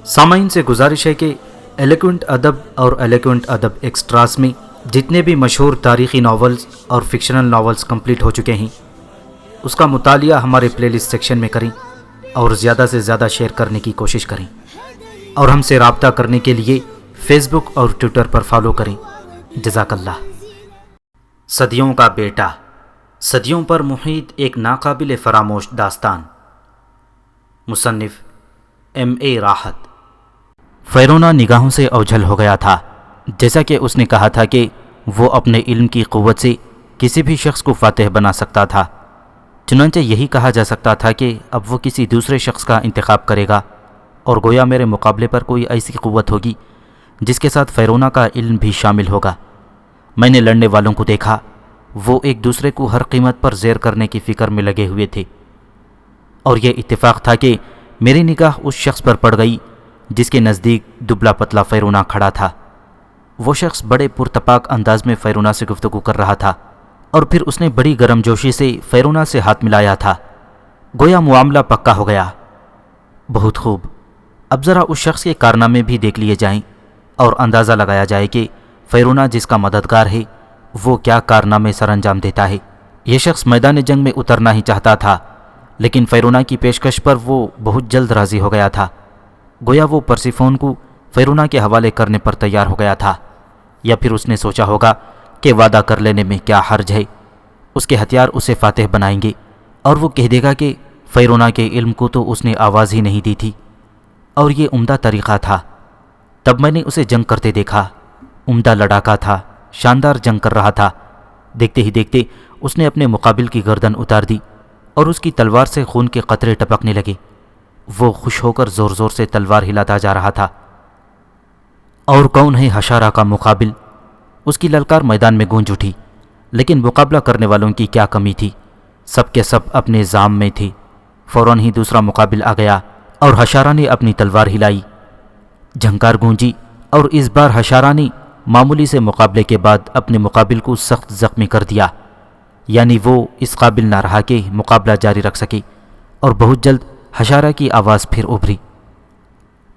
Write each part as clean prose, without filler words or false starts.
سامعین سے گزارش ہے کہ ایلیکوینٹ ادب اور ایلیکوینٹ ادب ایکسٹراز میں جتنے بھی مشہور تاریخی ناولز اور فکشنل ناولز کمپلیٹ ہو چکے ہیں اس کا مطالعہ ہمارے پلے لسٹ سیکشن میں کریں اور زیادہ سے زیادہ شیئر کرنے کی کوشش کریں، اور ہم سے رابطہ کرنے کے لیے فیس بک اور ٹویٹر پر فالو کریں۔ جزاک اللہ۔ صدیوں کا بیٹا، صدیوں پر محیط ایک ناقابل فراموش داستان، مصنف ایم راحت۔ فیرونا نگاہوں سے اوجھل ہو گیا تھا، جیسا کہ اس نے کہا تھا کہ وہ اپنے علم کی قوت سے کسی بھی شخص کو فاتح بنا سکتا تھا۔ چنانچہ یہی کہا جا سکتا تھا کہ اب وہ کسی دوسرے شخص کا انتخاب کرے گا، اور گویا میرے مقابلے پر کوئی ایسی قوت ہوگی جس کے ساتھ فیرونا کا علم بھی شامل ہوگا۔ میں نے لڑنے والوں کو دیکھا، وہ ایک دوسرے کو ہر قیمت پر زیر کرنے کی فکر میں لگے ہوئے تھے، اور یہ اتفاق تھا کہ میری نگاہ اس شخص پر پڑ گئی جس کے نزدیک دبلا پتلا فیرونا کھڑا تھا۔ وہ شخص بڑے پرتپاک انداز میں فیرونا سے گفتگو کر رہا تھا، اور پھر اس نے بڑی گرم جوشی سے فیرونا سے ہاتھ ملایا تھا، گویا معاملہ پکا ہو گیا۔ بہت خوب، اب ذرا اس شخص کے کارنامے بھی دیکھ لیے جائیں اور اندازہ لگایا جائے کہ فیرونا جس کا مددگار ہے وہ کیا کارنامے سر انجام دیتا ہے۔ یہ شخص میدان جنگ میں اترنا ہی چاہتا تھا، لیکن فیرونا کی پیشکش پر وہ بہت جلد راضی ہو گیا تھا، گویا وہ پرسیفون کو فیرونا کے حوالے کرنے پر تیار ہو گیا تھا، یا پھر اس نے سوچا ہوگا کہ وعدہ کر لینے میں کیا حرج ہے، اس کے ہتھیار اسے فاتح بنائیں گے، اور وہ کہہ دے گا کہ فیرونا کے علم کو تو اس نے آواز ہی نہیں دی تھی، اور یہ عمدہ طریقہ تھا۔ تب میں نے اسے جنگ کرتے دیکھا، عمدہ لڑاکا تھا، شاندار جنگ کر رہا تھا۔ دیکھتے ہی دیکھتے اس نے اپنے مقابل کی گردن اتار دی، اور اس کی تلوار سے خون کے قطرے ٹپکنے لگے۔ وہ خوش ہو کر زور زور سے تلوار ہلاتا جا رہا تھا۔ اور کون ہے حشارہ کا مقابل؟ اس کی للکار میدان میں گونج اٹھی، لیکن مقابلہ کرنے والوں کی کیا کمی تھی؟ سب کے سب اپنے زام میں تھے۔ فوراً ہی دوسرا مقابل آ گیا، اور حشارہ نے اپنی تلوار ہلائی، جھنکار گونجی، اور اس بار حشارہ نے معمولی سے مقابلے کے بعد اپنے مقابل کو سخت زخمی کر دیا، یعنی وہ اس قابل نہ رہا کہ مقابلہ جاری رکھ سکے، اور بہت جلد حشارہ کی آواز پھر ابھری۔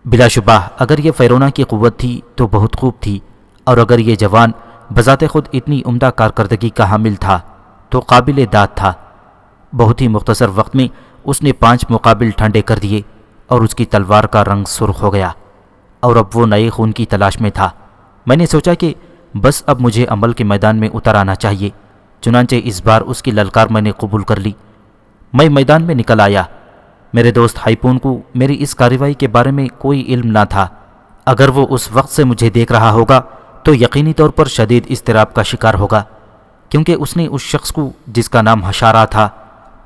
بلا شبہ اگر یہ فیرونا کی قوت تھی تو بہت خوب تھی، اور اگر یہ جوان بذات خود اتنی عمدہ کارکردگی کا حامل تھا تو قابل داد تھا۔ بہت ہی مختصر وقت میں اس نے 5 مقابل ٹھنڈے کر دیے، اور اس کی تلوار کا رنگ سرخ ہو گیا، اور اب وہ نئے خون کی تلاش میں تھا۔ میں نے سوچا کہ بس اب مجھے عمل کے میدان میں اتر آنا چاہیے، چنانچہ اس بار اس کی للکار میں نے قبول کر لی۔ میں میدان میں نکل آیا۔ میرے دوست ہائپون کو میری اس کارروائی کے بارے میں کوئی علم نہ تھا۔ اگر وہ اس وقت سے مجھے دیکھ رہا ہوگا تو یقینی طور پر شدید اضطراب کا شکار ہوگا، کیونکہ اس نے اس شخص کو جس کا نام حشارہ تھا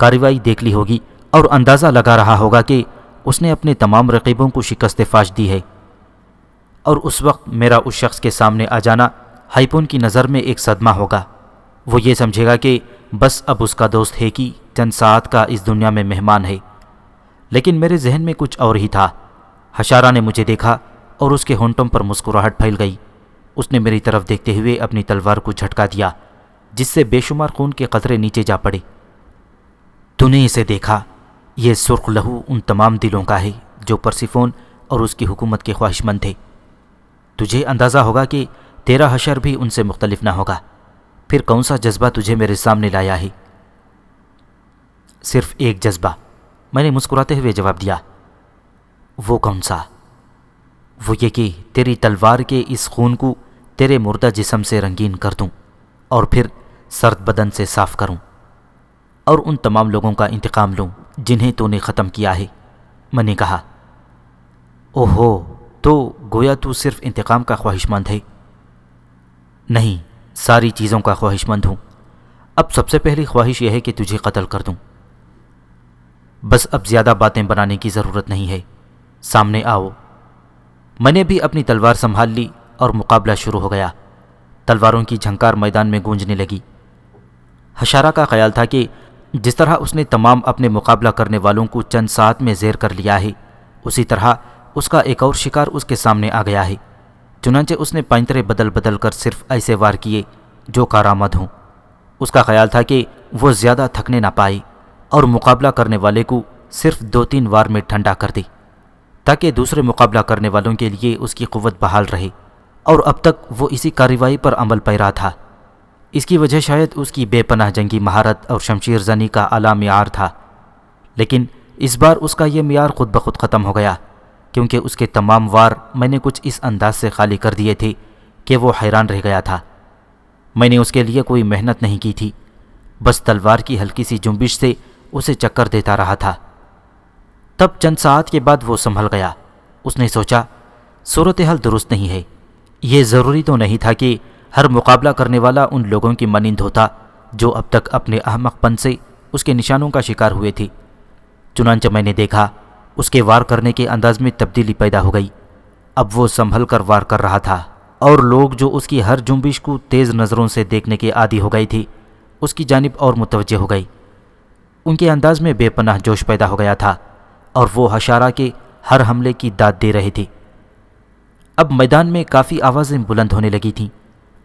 کارروائی دیکھ لی ہوگی، اور اندازہ لگا رہا ہوگا کہ اس نے اپنے تمام رقیبوں کو شکست فاش دی ہے۔ اور اس وقت میرا اس شخص کے سامنے آ جانا ہائپون کی نظر میں ایک صدمہ ہوگا۔ وہ یہ سمجھے گا کہ بس اب اس کا دوست ہے کہ چند ساعت کا اس دنیا میں مہمان ہے، لیکن میرے ذہن میں کچھ اور ہی تھا۔ حشارہ نے مجھے دیکھا، اور اس کے ہونٹوں پر مسکراہٹ پھیل گئی۔ اس نے میری طرف دیکھتے ہوئے اپنی تلوار کو جھٹکا دیا، جس سے بے شمار خون کے قطرے نیچے جا پڑے۔ تو نے اسے دیکھا؟ یہ سرخ لہو ان تمام دلوں کا ہے جو پرسیفون اور اس کی حکومت کے خواہش مند تھے۔ تجھے اندازہ ہوگا کہ تیرا حشر بھی ان سے مختلف نہ ہوگا۔ پھر کون سا جذبہ تجھے میرے سامنے لایا ہے؟ صرف ایک جذبہ، میں نے مسکراتے ہوئے جواب دیا۔ وہ کون سا؟ وہ یہ کہ تیری تلوار کے اس خون کو تیرے مردہ جسم سے رنگین کر دوں، اور پھر سرد بدن سے صاف کروں، اور ان تمام لوگوں کا انتقام لوں جنہیں تو نے ختم کیا ہے۔ میں نے کہا، اوہو، تو گویا تو صرف انتقام کا خواہش مند ہے؟ نہیں، ساری چیزوں کا خواہش مند ہوں۔ اب سب سے پہلی خواہش یہ ہے کہ تجھے قتل کر دوں۔ بس اب زیادہ باتیں بنانے کی ضرورت نہیں ہے، سامنے آؤ۔ میں نے بھی اپنی تلوار سنبھال لی، اور مقابلہ شروع ہو گیا۔ تلواروں کی جھنکار میدان میں گونجنے لگی۔ حشارہ کا خیال تھا کہ جس طرح اس نے تمام اپنے مقابلہ کرنے والوں کو چند ساعت میں زیر کر لیا ہے، اسی طرح اس کا ایک اور شکار اس کے سامنے آ گیا ہے۔ چنانچہ اس نے پینترے بدل بدل کر صرف ایسے وار کیے جو کارآمد ہوں۔ اس کا خیال تھا کہ وہ زیادہ تھکنے نہ پائے، اور مقابلہ کرنے والے کو صرف 2-3 وار میں ٹھنڈا کر دے۔ تاکہ دوسرے مقابلہ کرنے والوں کے لیے اس کی قوت بحال رہے، اور اب تک وہ اسی کارروائی پر عمل پیرا تھا۔ اس کی وجہ شاید اس کی بے پناہ جنگی مہارت اور شمشیر زنی کا اعلیٰ معیار تھا، لیکن اس بار اس کا یہ معیار خود بخود ختم ہو گیا، کیونکہ اس کے تمام وار میں نے کچھ اس انداز سے خالی کر دیے تھے کہ وہ حیران رہ گیا تھا۔ میں نے اس کے لیے کوئی محنت نہیں کی تھی، بس تلوار کی ہلکی سی جنبش سے اسے چکر دیتا رہا تھا۔ تب چند ساعت کے بعد وہ سنبھل گیا۔ اس نے سوچا، صورتحال درست نہیں ہے۔ یہ ضروری تو نہیں تھا کہ ہر مقابلہ کرنے والا ان لوگوں کی مانند ہوتا جو اب تک اپنے احمق پن سے اس کے نشانوں کا شکار ہوئے تھے۔ چنانچہ میں نے دیکھا اس کے وار کرنے کے انداز میں تبدیلی پیدا ہو گئی۔ اب وہ سنبھل کر وار کر رہا تھا، اور لوگ جو اس کی ہر جنبش کو تیز نظروں سے دیکھنے کے عادی ہو گئی تھی اس کی جانب اور متوجہ ہو گئی۔ ان کے انداز میں بے پناہ جوش پیدا ہو گیا تھا، اور وہ حشارہ کے ہر حملے کی داد دے رہے تھے۔ اب میدان میں کافی آوازیں بلند ہونے لگی تھیں،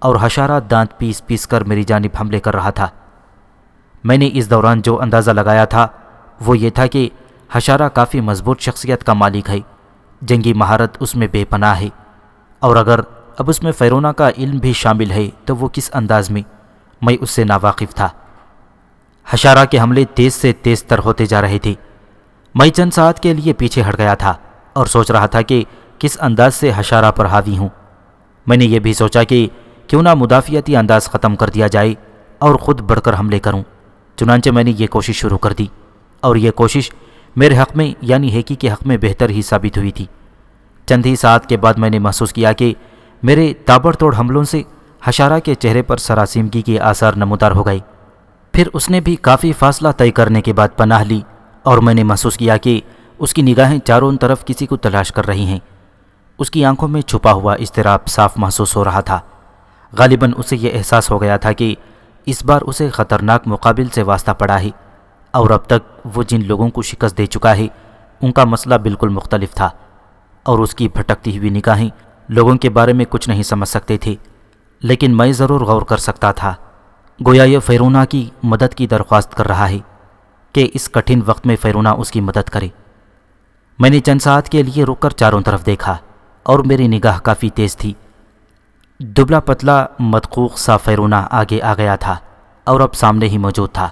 اور حشارہ دانت پیس پیس کر میری جانب حملے کر رہا تھا۔ میں نے اس دوران جو اندازہ لگایا تھا وہ یہ تھا کہ حشارہ کافی مضبوط شخصیت کا مالک ہے، جنگی مہارت اس میں بے پناہ ہے، اور اگر اب اس میں فیرونا کا علم بھی شامل ہے تو وہ کس انداز میں اس سے ناواقف تھا۔ حشارہ کے حملے تیز سے تیز تر ہوتے جا رہے تھے۔ میں چند ساعت کے لیے پیچھے ہٹ گیا تھا اور سوچ رہا تھا کہ کس انداز سے حشارہ پر حاوی ہوں۔ میں نے یہ بھی سوچا کہ کیوں نہ مدافعتی انداز ختم کر دیا جائے اور خود بڑھ کر حملے کروں۔ چنانچہ میں نے یہ کوشش شروع کر دی، اور یہ کوشش میرے حق میں یعنی ہیکی کے حق میں بہتر ہی ثابت ہوئی تھی۔ چند ہی ساعت کے بعد میں نے محسوس کیا کہ میرے تابڑ توڑ حملوں سے حشارہ کے چہرے پر سراسیمگی کے آثار نمودار ہو گئے۔ پھر اس نے بھی کافی فاصلہ طے کرنے کے بعد پناہ لی، اور میں نے محسوس کیا کہ اس کی نگاہیں چاروں طرف کسی کو تلاش کر رہی ہیں۔ اس کی آنکھوں میں چھپا ہوا اضطراب صاف محسوس ہو رہا تھا۔ غالباً اسے یہ احساس ہو گیا تھا کہ اس بار اسے خطرناک مقابل سے واسطہ پڑا ہے، اور اب تک وہ جن لوگوں کو شکست دے چکا ہے ان کا مسئلہ بالکل مختلف تھا، اور اس کی بھٹکتی ہوئی نگاہیں لوگوں کے بارے میں کچھ نہیں سمجھ سکتے تھے، لیکن میں ضرور غور کر سکتا تھا۔ گویا یہ فیرونا کی مدد کی درخواست کر رہا ہے کہ اس کٹھن وقت میں فیرونا اس کی مدد کرے۔ میں نے چند ساعت کے لیے رک کر چاروں طرف دیکھا، اور میری نگاہ کافی تیز تھی۔ دبلا پتلا مدقوق سا فیرونا آگے آ گیا تھا اور اب سامنے ہی موجود تھا۔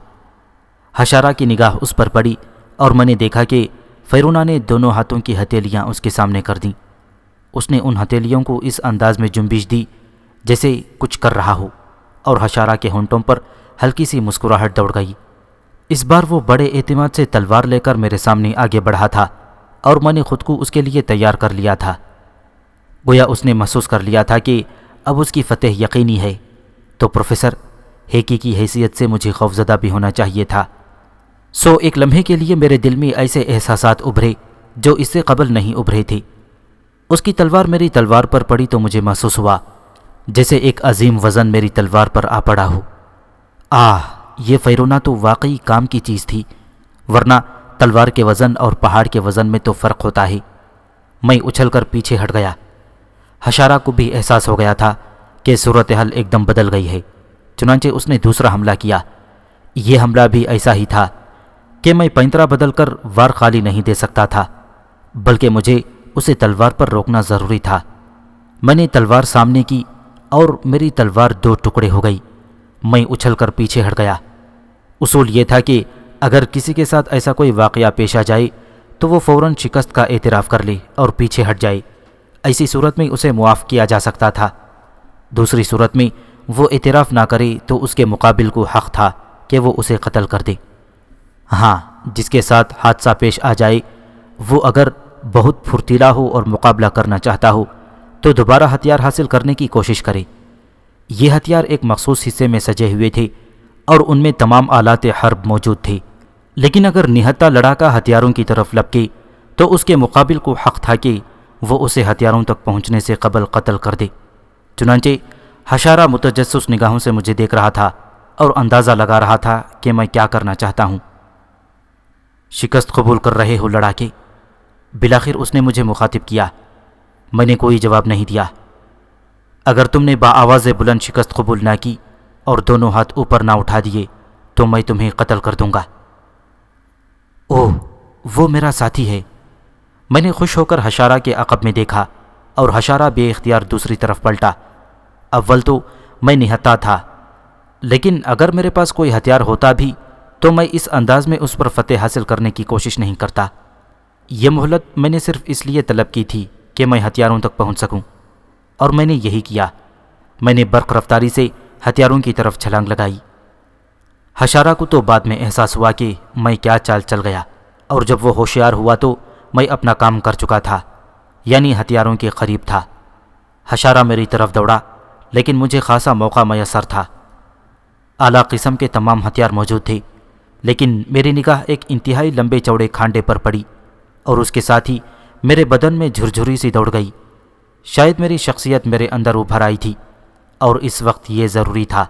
حشارہ کی نگاہ اس پر پڑی، اور میں نے دیکھا کہ فیرونا نے دونوں ہاتھوں کی ہتھیلیاں اس کے سامنے کر دیں۔ اس نے ان ہتھیلیوں کو اس انداز میں جنبش دی جیسے کچھ کر رہا ہو، اور حشارہ کے ہونٹوں پر ہلکی سی مسکراہٹ دوڑ گئی۔ اس بار وہ بڑے اعتماد سے تلوار لے کر میرے سامنے آگے بڑھا تھا، اور میں نے خود کو اس کے لیے تیار کر لیا تھا۔ گویا اس نے محسوس کر لیا تھا کہ اب اس کی فتح یقینی ہے۔ تو پروفیسر، ہیکی کی حیثیت سے مجھے خوفزدہ بھی ہونا چاہیے تھا۔ سو ایک لمحے کے لیے میرے دل میں ایسے احساسات ابھرے جو اس سے قبل نہیں ابھرے تھے۔ اس کی تلوار میری تلوار پر پڑی تو مجھے محسوس ہوا جیسے ایک عظیم وزن میری تلوار پر آ پڑا ہو۔ یہ فیرونا تو واقعی کام کی چیز تھی، ورنہ تلوار کے وزن اور پہاڑ کے وزن میں تو فرق ہوتا ہے۔ میں اچھل کر پیچھے ہٹ گیا۔ حشارہ کو بھی احساس ہو گیا تھا کہ صورتحال ایک دم بدل گئی ہے، چنانچہ اس نے دوسرا حملہ کیا۔ یہ حملہ بھی ایسا ہی تھا کہ میں پینترا بدل کر وار خالی نہیں دے سکتا تھا، بلکہ مجھے اسے تلوار پر روکنا ضروری تھا۔ میں نے تلوار سامنے کی، اور میری تلوار دو ٹکڑے ہو گئی۔ میں اچھل کر پیچھے ہٹ گیا۔ اصول یہ تھا کہ اگر کسی کے ساتھ ایسا کوئی واقعہ پیش آ جائے تو وہ فوراً شکست کا اعتراف کر لے اور پیچھے ہٹ جائے۔ ایسی صورت میں اسے معاف کیا جا سکتا تھا۔ دوسری صورت میں وہ اعتراف نہ کرے تو اس کے مقابل کو حق تھا کہ وہ اسے قتل کر دے۔ جس کے ساتھ حادثہ پیش آ جائے وہ اگر بہت پھرتیلا ہو اور مقابلہ کرنا چاہتا ہو تو دوبارہ ہتھیار حاصل کرنے کی کوشش کرے۔ یہ ہتھیار ایک مخصوص حصے میں سجے ہوئے تھے، اور ان میں تمام آلات حرب موجود تھے، لیکن اگر نہتہ لڑاکا ہتھیاروں کی طرف لپکے تو اس کے مقابل کو حق تھا کہ وہ اسے ہتھیاروں تک پہنچنے سے قبل قتل کر دے۔ چنانچہ حشارہ متجسس نگاہوں سے مجھے دیکھ رہا تھا اور اندازہ لگا رہا تھا کہ میں کیا کرنا چاہتا ہوں۔ شکست قبول کر رہے ہو لڑاکے؟ بالآخر اس نے مجھے مخاطب کیا۔ میں نے کوئی جواب نہیں دیا۔ اگر تم نے بآواز بلند شکست قبول نہ کی اور دونوں ہاتھ اوپر نہ اٹھا دیے تو میں تمہیں قتل کر دوں گا۔ اوہ، وہ میرا ساتھی ہے۔ میں نے خوش ہو کر حشارہ کے عقب میں دیکھا اور حشارہ بے اختیار دوسری طرف پلٹا۔ اول تو میں نہتا تھا، لیکن اگر میرے پاس کوئی ہتھیار ہوتا بھی تو میں اس انداز میں اس پر فتح حاصل کرنے کی کوشش نہیں کرتا۔ یہ مہلت میں نے صرف اس لیے طلب کی تھی کہ میں ہتھیاروں تک پہنچ سکوں، اور میں نے یہی کیا۔ میں نے برق رفتاری سے ہتھیاروں کی طرف چھلانگ لگائی۔ حشارہ کو تو بعد میں احساس ہوا کہ میں کیا چال چل گیا، اور جب وہ ہوشیار ہوا تو میں اپنا کام کر چکا تھا، یعنی ہتھیاروں کے قریب تھا۔ حشارہ میری طرف دوڑا، لیکن مجھے خاصا موقع میسر تھا۔ اعلیٰ قسم کے تمام ہتھیار موجود تھے، لیکن میری نگاہ ایک انتہائی لمبے چوڑے کھانڈے پر پڑی، اور اس کے ساتھ ہی میرے بدن میں جھرجھری سی دوڑ گئی۔ شاید میری شخصیت میرے اندر ابھر آئی تھی، اور اس وقت یہ ضروری تھا۔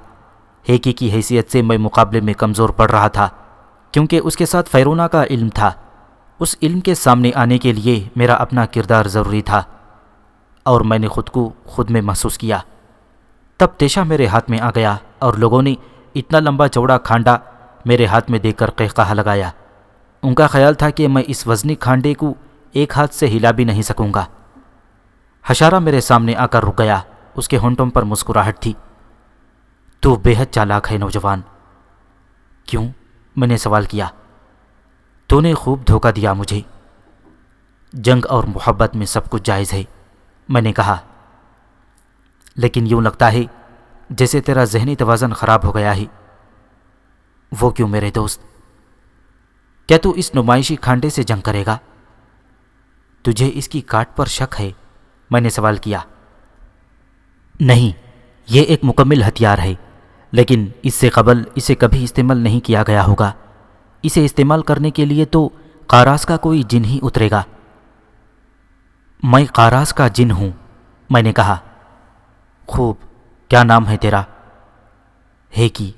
ہیکی کی حیثیت سے میں مقابلے میں کمزور پڑ رہا تھا، کیونکہ اس کے ساتھ فیرونا کا علم تھا۔ اس علم کے سامنے آنے کے لیے میرا اپنا کردار ضروری تھا، اور میں نے خود کو خود میں محسوس کیا۔ تب تیشہ میرے ہاتھ میں آ گیا، اور لوگوں نے اتنا لمبا چوڑا کھانڈا میرے ہاتھ میں دیکھ کر قہقہہ لگایا۔ ان کا خیال تھا کہ میں اس وزنی کھانڈے کو ایک ہاتھ سے ہلا بھی نہیں سکوں گا۔ حشارہ میرے سامنے آ کر رک گیا، اس کے ہونٹوں پر مسکراہٹ تھی۔ تو بے حد چالاک ہے نوجوان۔ کیوں؟ میں نے سوال کیا۔ تو نے خوب دھوکہ دیا مجھے۔ جنگ اور محبت میں سب کچھ جائز ہے، میں نے کہا، لیکن یوں لگتا ہے جیسے تیرا ذہنی توازن خراب ہو گیا ہے۔ وہ کیوں میرے دوست؟ کیا تو اس نمائشی کھانڈے سے جنگ کرے گا؟ تجھے اس کی کاٹ پر شک ہے؟ میں نے سوال کیا۔ نہیں، یہ ایک مکمل ہتھیار ہے، لیکن اس سے قبل اسے کبھی استعمال نہیں کیا گیا ہوگا۔ اسے استعمال کرنے کے لیے تو قاراس کا کوئی جن ہی اترے گا۔ میں قاراس کا جن ہوں، میں نے کہا۔ خوب، کیا نام ہے تیرا؟ ہیکی۔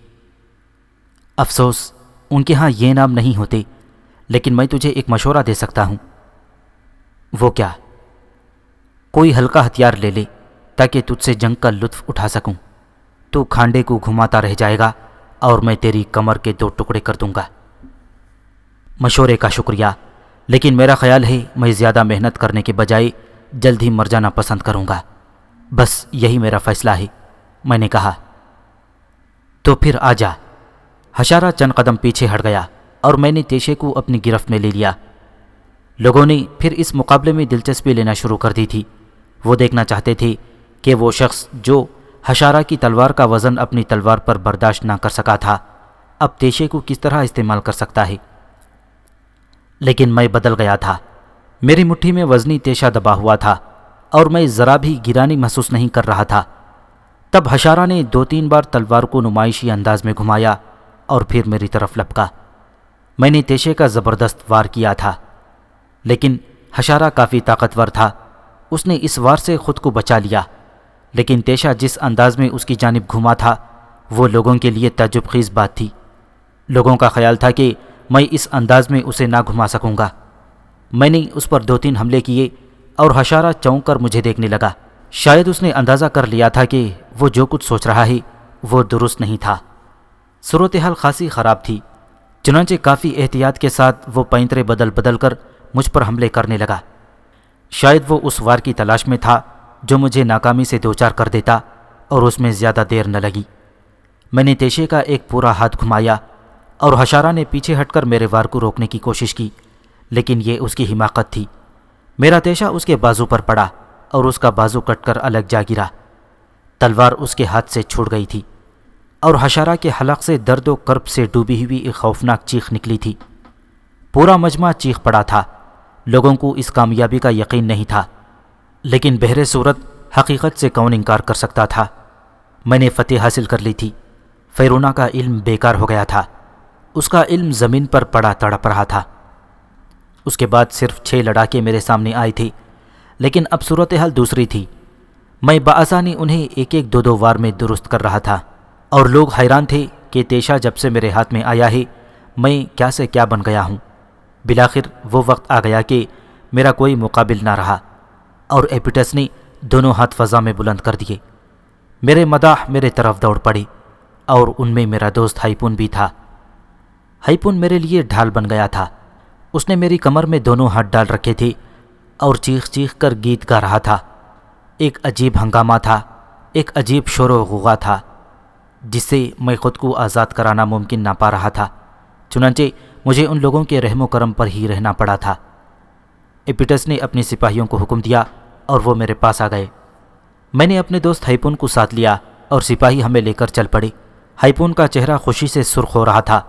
افسوس ان کے ہاں یہ نام نہیں ہوتے، لیکن میں تجھے ایک مشورہ دے سکتا ہوں۔ وہ کیا؟ کوئی ہلکا ہتھیار لے لے تاکہ تجھ سے جنگ کا لطف اٹھا سکوں۔ تو کھانڈے کو گھماتا رہ جائے گا اور میں تیری کمر کے 2 ٹکڑے کر دوں گا۔ مشورے کا شکریہ، لیکن میرا خیال ہے میں زیادہ محنت کرنے کے بجائے جلد ہی مر جانا پسند کروں گا۔ بس یہی میرا فیصلہ ہے، میں نے کہا۔ تو پھر آ جا۔ حشارہ چند قدم پیچھے ہٹ گیا، اور میں نے تیشے کو اپنی گرفت میں لے لیا۔ لوگوں نے پھر اس مقابلے میں دلچسپی لینا شروع کر دی تھی۔ وہ دیکھنا چاہتے تھے کہ وہ شخص جو حشارہ کی تلوار کا وزن اپنی تلوار پر برداشت نہ کر سکا تھا، اب تیشے کو کس طرح استعمال کر سکتا ہے۔ لیکن میں بدل گیا تھا۔ میری مٹھی میں وزنی تیشہ دبا ہوا تھا، اور میں ذرا بھی گرانی محسوس نہیں کر رہا تھا۔ تب حشارہ نے 2-3 بار تلوار کو نمائشی انداز میں گھمایا اور پھر میری طرف لپکا۔ میں نے تیشے کا زبردست وار کیا تھا، لیکن حشارہ کافی طاقتور تھا۔ اس نے اس وار سے خود کو بچا لیا، لیکن تیشہ جس انداز میں اس کی جانب گھوما تھا وہ لوگوں کے لیے تعجب خیز بات تھی۔ لوگوں کا خیال تھا کہ میں اس انداز میں اسے نہ گھما سکوں گا۔ میں نے اس پر 2-3 حملے کیے، اور حشارہ چونک کر مجھے دیکھنے لگا۔ شاید اس نے اندازہ کر لیا تھا کہ وہ جو کچھ سوچ رہا ہے وہ درست نہیں تھا۔ صورتحال خاصی خراب تھی، چنانچہ کافی احتیاط کے ساتھ وہ پینترے بدل بدل کر مجھ پر حملے کرنے لگا۔ شاید وہ اس وار کی تلاش میں تھا جو مجھے ناکامی سے دوچار کر دیتا، اور اس میں زیادہ دیر نہ لگی۔ میں نے تیشے کا ایک پورا ہاتھ گھمایا، اور حشارہ نے پیچھے ہٹ کر میرے وار کو روکنے کی کوشش کی، لیکن یہ اس کی حماقت تھی۔ میرا تیشہ اس کے بازو پر پڑا، اور اس کا بازو کٹ کر الگ جا گرا۔ تلوار اس کے ہاتھ سے چھوٹ گئی تھی، اور حشارہ کے حلق سے درد و کرب سے ڈوبی ہوئی ایک خوفناک چیخ نکلی تھی۔ پورا مجمع چیخ پڑا تھا۔ لوگوں کو اس کامیابی کا یقین نہیں تھا، لیکن بہر صورت حقیقت سے کون انکار کر سکتا تھا؟ میں نے فتح حاصل کر لی تھی۔ فیرونا کا علم بیکار ہو گیا تھا۔ اس کا علم زمین پر پڑا تڑپ رہا تھا۔ اس کے بعد صرف 6 لڑاکے میرے سامنے آئے تھے، لیکن اب صورتحال دوسری تھی۔ میں بآسانی انہیں 1-2 وار میں درست کر رہا تھا، اور لوگ حیران تھے کہ تیشہ جب سے میرے ہاتھ میں آیا ہے میں کیا سے کیا بن گیا ہوں۔ بالآخر وہ وقت آ گیا کہ میرا کوئی مقابل نہ رہا، اور ایپیٹس نے دونوں ہاتھ فضا میں بلند کر دیے۔ میرے مداح میرے طرف دوڑ پڑے، اور ان میں میرا دوست ہائپون بھی تھا۔ ہائپون میرے لیے ڈھال بن گیا تھا۔ اس نے میری کمر میں دونوں ہاتھ ڈال رکھے تھے، اور چیخ چیخ کر گیت گا رہا تھا۔ ایک عجیب ہنگامہ تھا، ایک عجیب شور و غوغا تھا جس سے میں خود کو آزاد کرانا ممکن نہ پا رہا تھا، چنانچہ مجھے ان لوگوں کے رحم و کرم پر ہی رہنا پڑا تھا۔ ایپیٹس نے اپنے سپاہیوں کو حکم دیا اور وہ میرے پاس آ گئے۔ میں نے اپنے دوست ہائپون کو ساتھ لیا اور سپاہی ہمیں لے کر چل پڑے۔ ہائپون کا چہرہ خوشی سے سرخ ہو رہا تھا،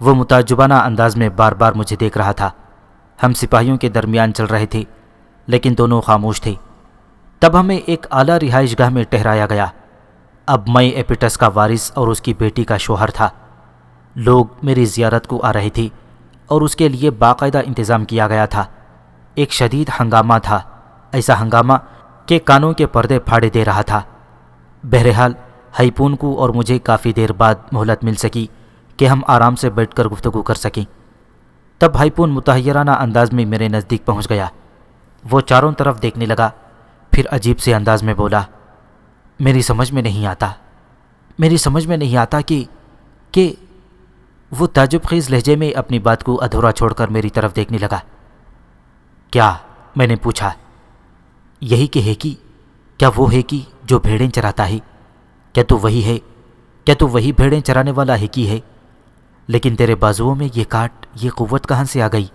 وہ متعجبانہ انداز میں بار بار مجھے دیکھ رہا تھا۔ ہم سپاہیوں کے درمیان چل رہے تھے لیکن دونوں خاموش تھے۔ تب ہمیں ایک اعلیٰ رہائش گاہ میں ٹھہرایا گیا۔ اب میں ایپیٹس کا وارث اور اس کی بیٹی کا شوہر تھا۔ لوگ میری زیارت کو آ رہے تھے اور اس کے لیے باقاعدہ انتظام کیا گیا تھا۔ ایک شدید ہنگامہ تھا، ایسا ہنگامہ کہ کانوں کے پردے پھاڑے دے رہا تھا۔ بہرحال ہائپون کو اور مجھے کافی دیر بعد مہلت مل سکی کہ ہم آرام سے بیٹھ کر گفتگو کر سکیں۔ تب ہائپون متحیرانہ انداز میں میرے نزدیک پہنچ گیا۔ وہ چاروں طرف دیکھنے لگا، پھر عجیب سے انداز میں بولا، میری سمجھ میں نہیں آتا کہ وہ تعجب خیز لہجے میں اپنی بات کو ادھورا چھوڑ کر میری طرف دیکھنے لگا۔ کیا؟ میں نے پوچھا۔ یہی کہ ہے کیا وہ ہے جو بھیڑیں چراتا ہے؟ کیا تو وہی بھیڑیں چرانے والا ہے ہے؟ لیکن تیرے بازوؤں میں یہ کاٹ، یہ قوت کہاں سے آ گئی؟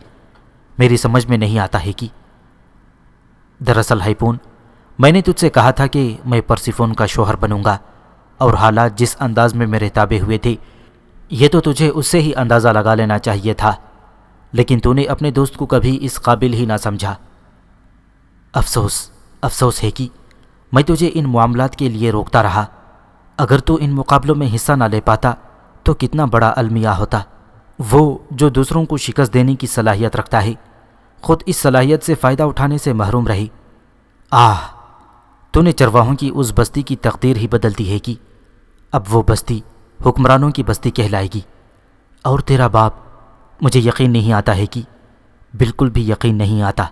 میری سمجھ میں نہیں آتا ہے دراصل ہائپون، میں نے تجھ سے کہا تھا کہ میں پرسیفون کا شوہر بنوں گا، اور حالات جس انداز میں میرے تابع ہوئے تھے یہ تو تجھے اس سے ہی اندازہ لگا لینا چاہیے تھا، لیکن تو نے اپنے دوست کو کبھی اس قابل ہی نہ سمجھا۔ افسوس ہے میں تجھے ان معاملات کے لیے روکتا رہا۔ اگر تو ان مقابلوں میں حصہ نہ لے پاتا تو کتنا بڑا المیہ ہوتا۔ وہ جو دوسروں کو شکست دینے کی صلاحیت رکھتا ہے، خود اس صلاحیت سے فائدہ اٹھانے سے محروم رہی۔ تو نے چرواہوں کی اس بستی کی تقدیر ہی بدل دی ہے اب وہ بستی حکمرانوں کی بستی کہلائے گی۔ اور تیرا باپ، مجھے یقین نہیں آتا ہے بالکل بھی یقین نہیں آتا۔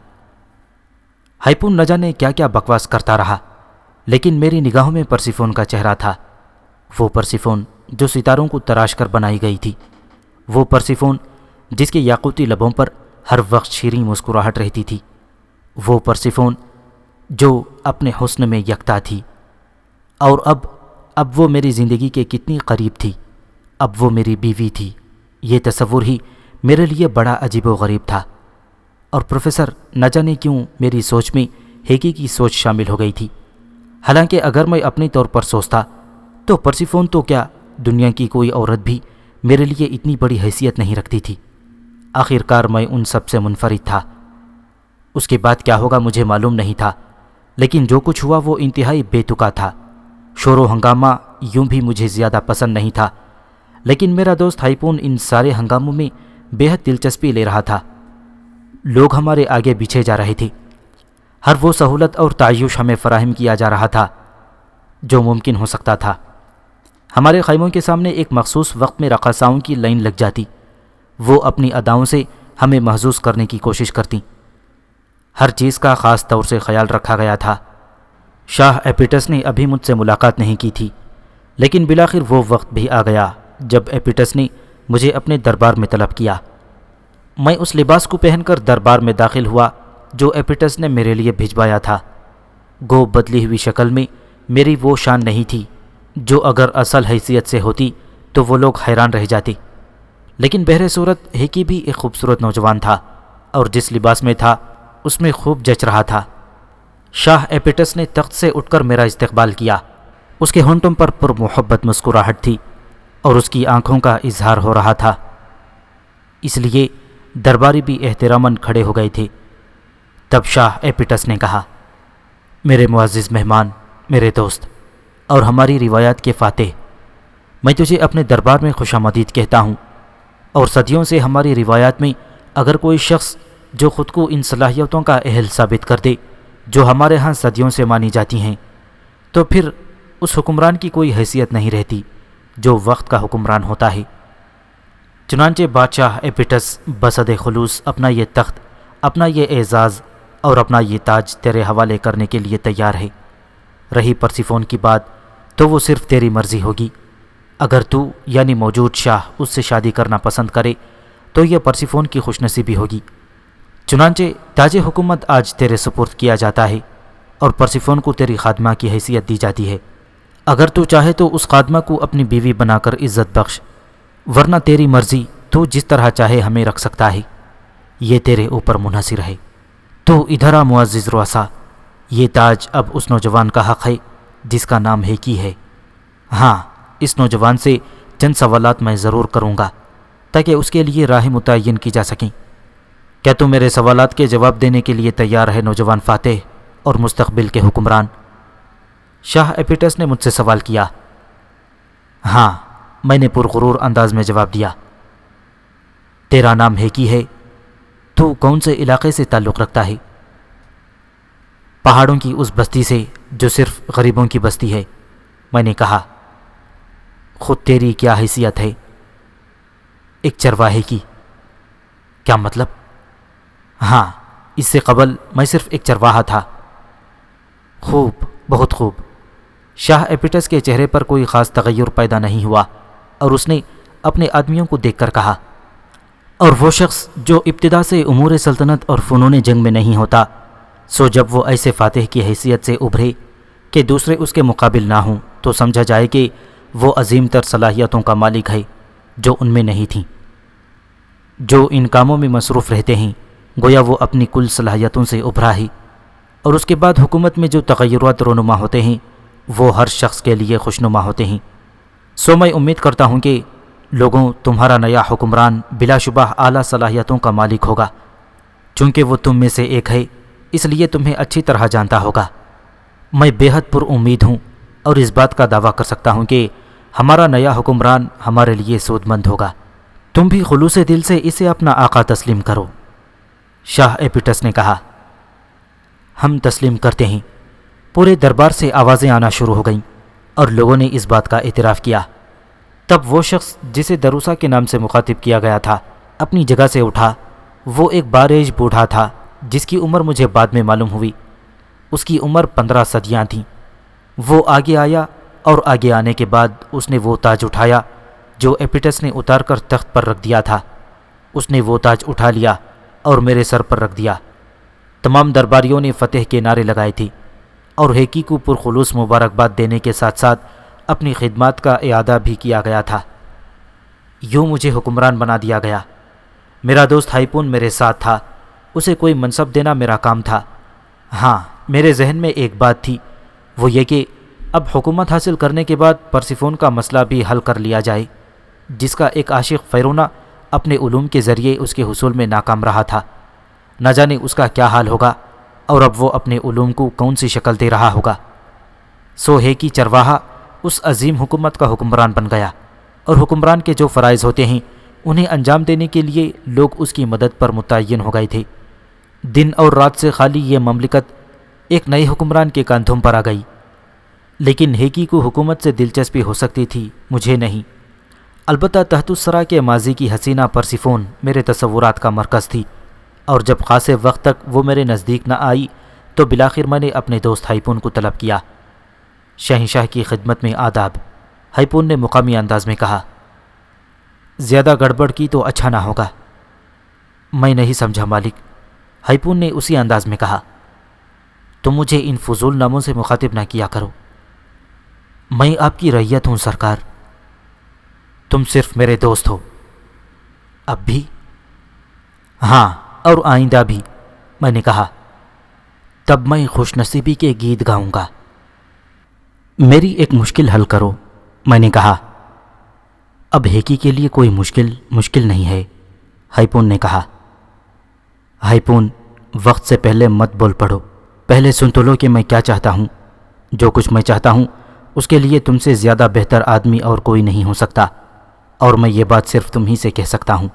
ہائپون نہ جانے کیا کیا بکواس کرتا رہا، لیکن میری نگاہوں میں پرسیفون کا چہرہ تھا، وہ پرسیفون جو ستاروں کو تراش کر بنائی گئی تھی، وہ پرسیفون جس کے یاقوتی لبوں پر ہر وقت شیریں مسکراہٹ رہتی تھی، وہ پرسیفون جو اپنے حسن میں یکتا تھی۔ اور اب وہ میری زندگی کے کتنی قریب تھی، اب وہ میری بیوی تھی۔ یہ تصور ہی میرے لیے بڑا عجیب و غریب تھا، اور پروفیسر نہ جانے کیوں میری سوچ میں ہیکی کی سوچ شامل ہو گئی تھی۔ حالانکہ اگر میں اپنی طور پر سوچتا تو پرسیفون تو کیا، دنیا کی کوئی عورت بھی میرے لیے اتنی بڑی حیثیت نہیں رکھتی تھی۔ آخر کار میں ان سب سے منفرد تھا۔ اس کے بعد کیا ہوگا مجھے معلوم نہیں تھا، لیکن جو کچھ ہوا وہ انتہائی بے تکا تھا۔ شور و ہنگامہ یوں بھی مجھے زیادہ پسند نہیں تھا، لیکن میرا دوست ہائپون ان سارے ہنگاموں میں بے حد دلچسپی لے رہا تھا۔ لوگ ہمارے آگے بچھے جا رہے تھے، ہر وہ سہولت اور تعیش ہمیں فراہم کیا جا رہا تھا جو ممکن ہو سکتا تھا۔ ہمارے خیموں کے سامنے ایک مخصوص وقت میں رقاصاؤں کی لائن لگ جاتی، وہ اپنی اداؤں سے ہمیں محظوظ کرنے کی کوشش کرتی۔ ہر چیز کا خاص طور سے خیال رکھا گیا تھا۔ شاہ ایپیٹس نے ابھی مجھ سے ملاقات نہیں کی تھی، لیکن بالآخر وہ وقت بھی آ گیا جب ایپیٹس نے مجھے اپنے دربار میں طلب کیا۔ میں اس لباس کو پہن کر دربار میں داخل ہوا جو ایپیٹس نے میرے لیے بھجوایا تھا۔ گو بدلی ہوئی شکل میں میری وہ شان نہیں تھی جو اگر اصل حیثیت سے ہوتی تو وہ لوگ حیران رہ جاتے، لیکن بہر صورت ہیکی بھی ایک خوبصورت نوجوان تھا، اور جس لباس میں تھا اس میں خوب جچ رہا تھا۔ شاہ ایپیٹس نے تخت سے اٹھ کر میرا استقبال کیا۔ اس کے ہونٹوں پر محبت مسکراہٹ تھی اور اس کی آنکھوں کا اظہار ہو رہا تھا، اس لیے درباری بھی احتراماً کھڑے ہو گئے تھے۔ تب شاہ ایپیٹس نے کہا، میرے معزز مہمان، میرے دوست اور ہماری روایات کے فاتح، میں تجھے اپنے دربار میں خوش آمدید کہتا ہوں، اور صدیوں سے ہماری روایات میں اگر کوئی شخص جو خود کو ان صلاحیتوں کا اہل ثابت کر دے جو ہمارے ہاں صدیوں سے مانی جاتی ہیں، تو پھر اس حکمران کی کوئی حیثیت نہیں رہتی جو وقت کا حکمران ہوتا ہے۔ چنانچہ بادشاہ ایپیٹس بصد خلوص اپنا یہ تخت، اپنا یہ اعزاز اور اپنا یہ تاج تیرے حوالے کرنے کے لیے تیار ہے۔ رہی پرسیفون کی بات تو وہ صرف تیری مرضی ہوگی۔ اگر تو یعنی موجود شاہ اس سے شادی کرنا پسند کرے تو یہ پرسیفون کی خوش نصیبی ہوگی۔ چنانچہ تاج حکومت آج تیرے سپرد کیا جاتا ہے اور پرسیفون کو تیری خادمہ کی حیثیت دی جاتی ہے۔ اگر تو چاہے تو اس خادمہ کو اپنی بیوی بنا کر عزت بخش، ورنہ تیری مرضی، تو جس طرح چاہے ہمیں رکھ سکتا ہے، یہ تیرے اوپر منحصر ہے۔ تو ادھر آ معزز رؤسا، یہ تاج اب اس نوجوان کا حق ہے جس کا نام ہیکی ہے۔ ہاں، اس نوجوان سے چند سوالات میں ضرور کروں گا تاکہ اس کے لیے راہ متعین کی جا سکیں۔ کیا تو میرے سوالات کے جواب دینے کے لیے تیار ہے نوجوان فاتح اور مستقبل کے حکمران؟ شاہ ایپیٹس نے مجھ سے سوال کیا۔ ہاں، میں نے پرغرور انداز میں جواب دیا۔ تیرا نام ہیکی ہے، تو کون سے علاقے سے تعلق رکھتا ہے؟ پہاڑوں کی اس بستی سے جو صرف غریبوں کی بستی ہے، میں نے کہا۔ خود تیری کیا حیثیت ہے؟ ایک چرواہے کی۔ کیا مطلب؟ ہاں، اس سے قبل میں صرف ایک چرواہا تھا۔ خوب، بہت خوب۔ شاہ ایپیٹس کے چہرے پر کوئی خاص تغیر پیدا نہیں ہوا اور اس نے اپنے آدمیوں کو دیکھ کر کہا، اور وہ شخص جو ابتدا سے امور سلطنت اور فنون جنگ میں نہیں ہوتا، سو جب وہ ایسے فاتح کی حیثیت سے ابھرے کہ دوسرے اس کے مقابل نہ ہوں تو سمجھا جائے کہ وہ عظیم تر صلاحیتوں کا مالک ہے جو ان میں نہیں تھیں۔ جو ان کاموں میں مصروف رہتے ہیں گویا وہ اپنی کل صلاحیتوں سے ابھرا ہے، اور اس کے بعد حکومت میں جو تغیرات رونما ہوتے ہیں وہ ہر شخص کے لیے خوشنما ہوتے ہیں۔ سو میں امید کرتا ہوں کہ لوگوں، تمہارا نیا حکمران بلا شبہ اعلیٰ صلاحیتوں کا مالک ہوگا۔ چونکہ وہ تم میں سے ایک ہے اس لیے تمہیں اچھی طرح جانتا ہوگا۔ میں بے حد پر امید ہوں اور اس بات کا دعویٰ کر سکتا ہوں کہ ہمارا نیا حکمران ہمارے لیے سود مند ہوگا۔ تم بھی خلوص دل سے اسے اپنا آقا تسلیم کرو۔ شاہ ایپیٹس نے کہا۔ ہم تسلیم کرتے ہیں۔ پورے دربار سے آوازیں آنا شروع ہو گئیں اور لوگوں نے اس بات کا اعتراف کیا۔ تب وہ شخص جسے دروسا کے نام سے مخاطب کیا گیا تھا اپنی جگہ سے اٹھا۔ وہ ایک باریج بوڑھا تھا جس کی عمر مجھے بعد میں معلوم ہوئی۔ اس کی عمر 15 صدیاں تھیں۔ وہ آگے آیا اور آگے آنے کے بعد اس نے وہ تاج اٹھایا جو ایپیٹس نے اتار کر تخت پر رکھ دیا تھا۔ اس نے وہ تاج اٹھا لیا اور میرے سر پر رکھ دیا۔ تمام درباریوں نے فتح کے نعرے لگائے تھے اور ہیکی کو پرخلوص مبارکباد دینے کے ساتھ ساتھ اپنی خدمات کا اعادہ بھی کیا گیا تھا۔ یوں مجھے حکمران بنا دیا گیا۔ میرا دوست ہائپون میرے ساتھ تھا، اسے کوئی منصب دینا میرا کام تھا۔ ہاں، میرے ذہن میں ایک بات تھی، وہ یہ کہ اب حکومت حاصل کرنے کے بعد پرسیفون کا مسئلہ بھی حل کر لیا جائے، جس کا ایک عاشق فیرونا اپنے علوم کے ذریعے اس کے حصول میں ناکام رہا تھا۔ نہ جانے اس کا کیا حال ہوگا اور اب وہ اپنے علوم کو کون سی شکل دے رہا ہوگا۔ سو ہیکی چرواہا اس عظیم حکومت کا حکمران بن گیا، اور حکمران کے جو فرائض ہوتے ہیں انہیں انجام دینے کے لیے لوگ اس کی مدد پر متعین ہو گئے تھے۔ دن اور رات سے خالی یہ مملکت ایک نئے حکمران کے کاندھوں پر آ گئی۔ لیکن ہیکی کو حکومت سے دلچسپی ہو سکتی تھی، مجھے نہیں۔ البتہ تحت الثری کے ماضی کی حسینہ پرسیفون میرے تصورات کا مرکز تھی، اور جب خاصے وقت تک وہ میرے نزدیک نہ آئی تو بالآخر میں نے اپنے دوست ہائپون کو طلب کیا۔ شہنشاہ کی خدمت میں آداب، ہائپون نے مقامی انداز میں کہا۔ زیادہ گڑبڑ کی تو اچھا نہ ہوگا۔ میں نہیں سمجھا مالک، ہائپون نے اسی انداز میں کہا۔ تم مجھے ان فضول ناموں سے مخاطب نہ کیا کرو۔ میں آپ کی رعیت ہوں سرکار، تم صرف میرے دوست ہو۔ اب بھی؟ ہاں، اور آئندہ بھی، میں نے کہا۔ تب میں خوش نصیبی کے گیت گاؤں گا۔ میری ایک مشکل حل کرو، میں نے کہا۔ اب ہیکی کے لیے کوئی مشکل نہیں ہے، ہائپون نے کہا۔ ہائپون، وقت سے پہلے مت بول پڑو، پہلے سن تو لو کہ میں کیا چاہتا ہوں۔ جو کچھ میں چاہتا ہوں اس کے لیے تم سے زیادہ بہتر آدمی اور کوئی نہیں ہو سکتا، اور میں یہ بات صرف تم ہی سے کہہ سکتا ہوں۔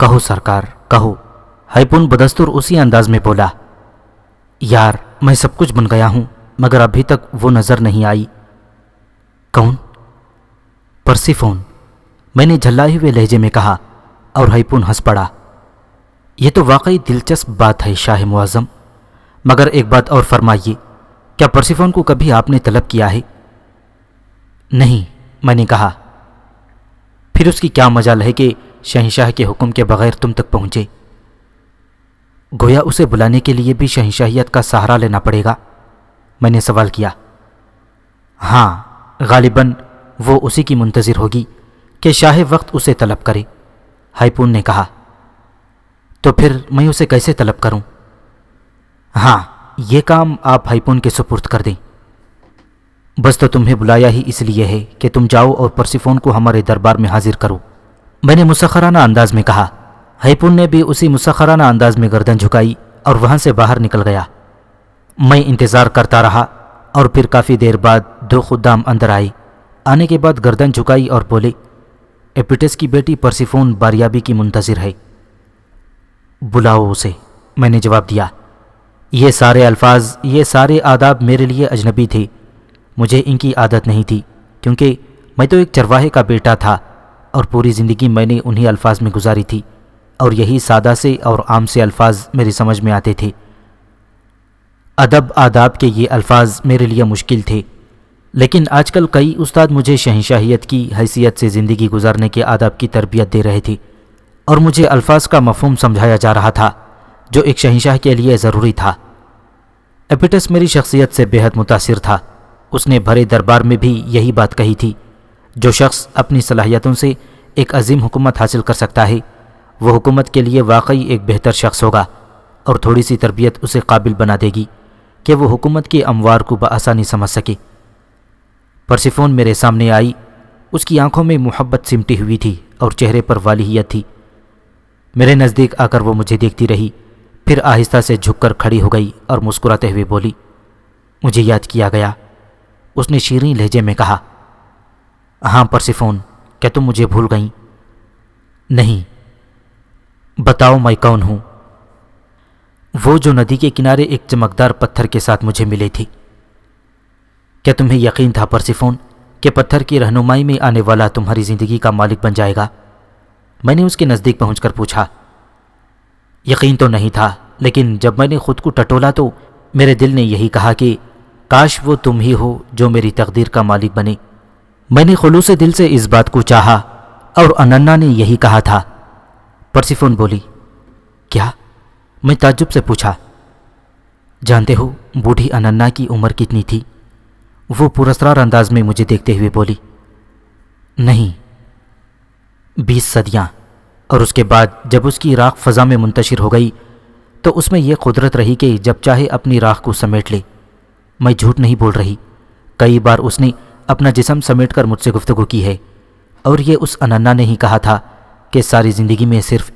کہو سرکار، کہو، ہائپون بدستور اسی انداز میں بولا۔ یار، میں سب کچھ بن گیا ہوں مگر ابھی تک وہ نظر نہیں آئی۔ کون؟ پرسیفون، میں نے جھلائے ہوئے لہجے میں کہا، اور ہائپون ہنس پڑا۔ یہ تو واقعی دلچسپ بات ہے شاہ معظم، مگر ایک بات اور فرمائیے، کیا پرسیفون کو کبھی آپ نے طلب کیا ہے؟ نہیں، میں نے کہا۔ پھر اس کی کیا مجال ہے کہ شہنشاہ کے حکم کے بغیر تم تک پہنچے؟ گویا اسے بلانے کے لیے بھی شہنشاہیت کا سہارا لینا پڑے گا؟ میں نے سوال کیا۔ ہاں، غالباً وہ اسی کی منتظر ہوگی کہ شاہ وقت اسے طلب کرے، ہائپون نے کہا۔ تو پھر میں اسے کیسے طلب کروں؟ ہاں، یہ کام آپ ہائپون کے سپرد کر دیں۔ بس تو تمہیں بلایا ہی اس لیے ہے کہ تم جاؤ اور پرسیفون کو ہمارے دربار میں حاضر کرو، میں نے مسخرانہ انداز میں کہا۔ ہائپون نے بھی اسی مسخرانہ انداز میں گردن جھکائی اور وہاں سے باہر نکل گیا۔ میں انتظار کرتا رہا اور پھر کافی دیر بعد 2 خدام اندر آئے۔ آنے کے بعد گردن جھکائی اور بولے، ایپیٹس کی بیٹی پرسیفون باریابی کی منتظر ہے، بلاؤ اسے، میں نے جواب دیا۔ یہ سارے الفاظ، یہ سارے آداب میرے لیے اجنبی تھے، مجھے ان کی عادت نہیں تھی، کیونکہ میں تو ایک چرواہے کا بیٹا تھا اور پوری زندگی میں نے انہی الفاظ میں گزاری تھی، اور یہی سادہ سے اور عام سے الفاظ میری سمجھ میں آتے تھے۔ ادب آداب کے یہ الفاظ میرے لیے مشکل تھے، لیکن آج کل کئی استاد مجھے شہنشاہیت کی حیثیت سے زندگی گزارنے کے آداب کی تربیت دے رہے تھے، اور مجھے الفاظ کا مفہوم سمجھایا جا رہا تھا جو ایک شہنشاہ کے لیے ضروری تھا۔ ایپیٹس میری شخصیت سے بے حد متاثر تھا۔ اس نے بھرے دربار میں بھی یہی بات کہی تھی، جو شخص اپنی صلاحیتوں سے ایک عظیم حکومت حاصل کر سکتا ہے، وہ حکومت کے لیے واقعی ایک بہتر شخص ہوگا، اور تھوڑی سی تربیت اسے قابل بنا دے گی کہ وہ حکومت کے اموار کو بآسانی سمجھ سکے۔ پرسیفون میرے سامنے آئی، اس کی آنکھوں میں محبت سمٹی ہوئی تھی اور چہرے پر والہیت تھی۔ میرے نزدیک آ کر وہ مجھے دیکھتی رہی، پھر آہستہ سے جھک کر کھڑی ہو گئی اور مسکراتے ہوئے بولی، مجھے یاد کیا گیا۔ اس نے شیریں لہجے میں کہا، ہاں پرسیفون، کیا تم مجھے بھول گئیں؟ نہیں۔ بتاؤ میں کون ہوں؟ وہ جو ندی کے کنارے ایک چمکدار پتھر کے ساتھ مجھے ملے تھی۔ کیا تمہیں یقین تھا پرسیفون کہ پتھر کی رہنمائی میں آنے والا تمہاری زندگی کا مالک بن جائے گا؟ میں نے اس کے نزدیک پہنچ کر پوچھا۔ یقین تو نہیں تھا، لیکن جب میں نے خود کو ٹٹولا تو میرے دل نے یہی کہا کہ کاش وہ تم ہی ہو جو میری تقدیر کا مالک بنے۔ میں نے خلوص دل سے اس بات کو چاہا، اور اننا نے یہی کہا تھا۔ پرسیفون بولی، کیا؟ میں تعجب سے پوچھا۔ جانتے ہو بوڑھی اننا کی عمر کتنی تھی؟ وہ پراسرار انداز میں مجھے دیکھتے ہوئے بولی، نہیں، 20 صدیاں۔ اور اس کے بعد جب اس کی راکھ فضا میں منتشر ہو گئی تو اس میں یہ قدرت رہی کہ جب چاہے اپنی راکھ کو سمیٹ لے۔ میں جھوٹ نہیں بول رہی، کئی بار اس نے اپنا جسم سمیٹ کر مجھ سے گفتگو کی ہے، اور یہ اس اننا نے ہی کہا تھا کہ ساری زندگی میں صرف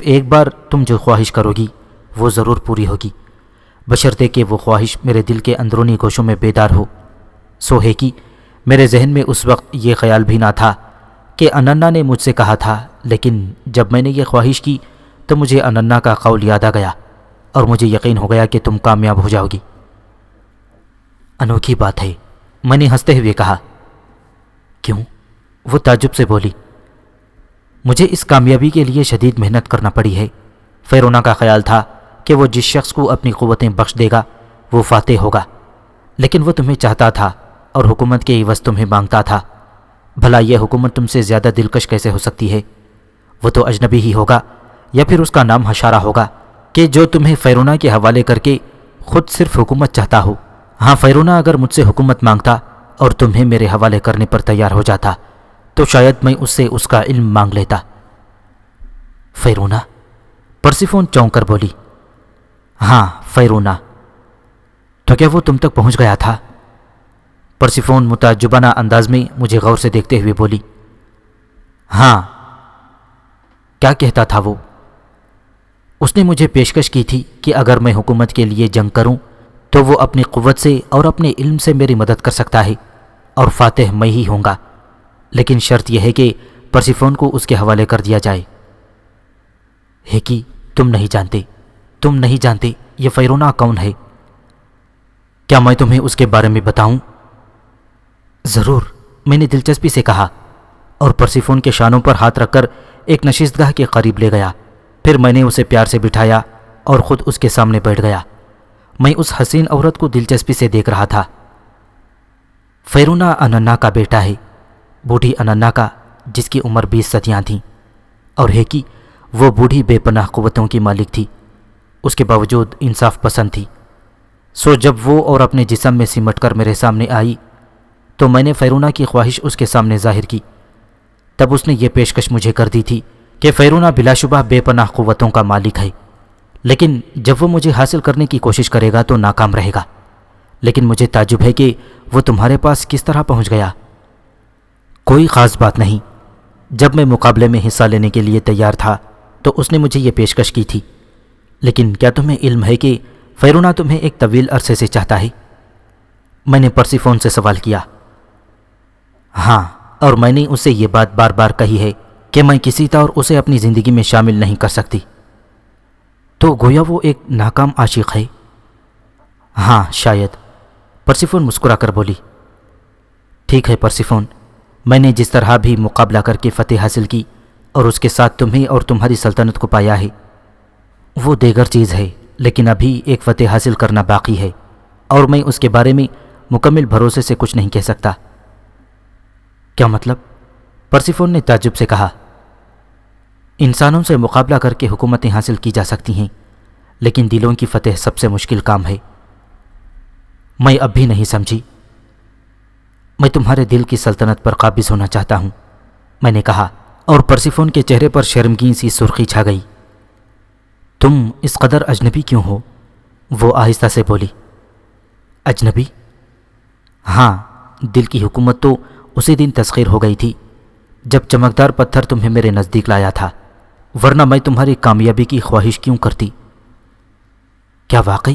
ایک بار تم جو خواہش کرو گی وہ ضرور پوری ہوگی، بشرطے کہ وہ خواہش میرے دل کے اندرونی گوشوں میں بیدار ہو۔ سو ہے کہ میرے ذہن میں اس وقت یہ خیال بھی نہ تھا کہ اننا نے مجھ سے کہا تھا، لیکن جب میں نے یہ خواہش کی تو مجھے اننا کا قول یاد آ گیا، اور مجھے یقین ہو گیا کہ تم کامیاب ہو جاؤ گی۔ انوکھی بات ہے، میں نے ہنستے ہوئے کہا۔ کیوں؟ وہ تعجب سے بولی، مجھے اس کامیابی کے لیے شدید محنت کرنا پڑی ہے۔ فیرونا کا خیال تھا کہ وہ جس شخص کو اپنی قوتیں بخش دے گا وہ فاتح ہوگا، لیکن وہ تمہیں چاہتا تھا اور حکومت کے عوض تمہیں مانگتا تھا۔ بھلا یہ حکومت تم سے زیادہ دلکش کیسے ہو سکتی ہے؟ وہ تو اجنبی ہی ہوگا، یا پھر اس کا نام حشارہ ہوگا کہ جو تمہیں فیرونا کے حوالے کر کے خود صرف حکومت چاہتا ہو۔ ہاں، فیرونا اگر مجھ سے حکومت مانگتا اور تمہیں میرے حوالے کرنے پر تیار ہو جاتا تو شاید میں اس سے اس کا علم مانگ لیتا۔ فیرونا؟ پرسیفون چونک کر بولی، ہاں فیرونا۔ تو کیا وہ تم تک پہنچ گیا تھا؟ پرسیفون متعجبانہ انداز میں مجھے غور سے دیکھتے ہوئے بولی، ہاں۔ کیا کہتا تھا وہ؟ اس نے مجھے پیشکش کی تھی کہ اگر میں حکومت کے لیے جنگ کروں تو وہ اپنی قوت سے اور اپنے علم سے میری مدد کر سکتا ہے، اور فاتح میں ہی ہوں گا، لیکن شرط یہ ہے کہ پرسیفون کو اس کے حوالے کر دیا جائے۔ ہے کہ تم نہیں جانتے یہ فیرونا کون ہے؟ کیا میں تمہیں اس کے بارے میں بتاؤں؟ ضرور، میں نے دلچسپی سے کہا، اور پرسیفون کے شانوں پر ہاتھ رکھ کر ایک نشستگاہ کے قریب لے گیا۔ پھر میں نے اسے پیار سے بٹھایا اور خود اس کے سامنے بیٹھ گیا۔ میں اس حسین عورت کو دلچسپی سے دیکھ رہا تھا۔ فیرونا اننا کا بیٹا ہے، بوڑھی اننا کا، جس کی عمر 20 صدیاں تھیں، اور ہے کہ وہ بوڑھی بے پناہ قوتوں کی مالک تھی، اس کے باوجود انصاف پسند تھی۔ سو جب وہ اور اپنے جسم میں سمٹ کر میرے سامنے آئی تو میں نے فیرونہ کی خواہش اس کے سامنے ظاہر کی۔ تب اس نے یہ پیشکش مجھے کر دی تھی کہ فیرونہ بلا شبہ بے پناہ قوتوں کا مالک ہے، لیکن جب وہ مجھے حاصل کرنے کی کوشش کرے گا تو ناکام رہے گا۔ لیکن مجھے تعجب ہے کہ وہ تمہارے پاس کس طرح پہنچ گیا؟ کوئی خاص بات نہیں۔ جب میں مقابلے میں حصہ لینے کے لیے تیار تھا تو اس نے مجھے یہ پیشکش کی تھی۔ لیکن کیا تمہیں علم ہے کہ فیرونہ تمہیں ایک طویل عرصے سے چاہتا ہے؟ میں نے پرسیفون سے سوال کیا۔ ہاں، اور میں نے اسے یہ بات بار بار کہی ہے کہ میں کسی طور اسے اپنی زندگی میں شامل نہیں کر سکتی۔ تو گویا وہ ایک ناکام عاشق ہے؟ ہاں شاید، پرسیفون مسکرا کر بولی۔ ٹھیک ہے پرسیفون، میں نے جس طرح بھی مقابلہ کر کے فتح حاصل کی اور اس کے ساتھ تمہیں اور تمہاری سلطنت کو پایا ہے، وہ دیگر چیز ہے، لیکن ابھی ایک فتح حاصل کرنا باقی ہے اور میں اس کے بارے میں مکمل بھروسے سے کچھ نہیں کہہ سکتا۔ کیا مطلب؟ پرسیفون نے تعجب سے کہا۔ انسانوں سے مقابلہ کر کے حکومتیں حاصل کی جا سکتی ہیں، لیکن دلوں کی فتح سب سے مشکل کام ہے۔ میں اب بھی نہیں سمجھی۔ میں تمہارے دل کی سلطنت پر قابض ہونا چاہتا ہوں، میں نے کہا، اور پرسیفون کے چہرے پر شرمگین سی سرخی چھا گئی۔ تم اس قدر اجنبی کیوں ہو؟ وہ آہستہ سے بولی۔ اجنبی؟ ہاں، دل کی حکومت تو اسی دن تسخیر ہو گئی تھی جب چمکدار پتھر تمہیں میرے نزدیک لایا تھا، ورنہ میں تمہاری کامیابی کی خواہش کیوں کرتی؟ کیا واقعی؟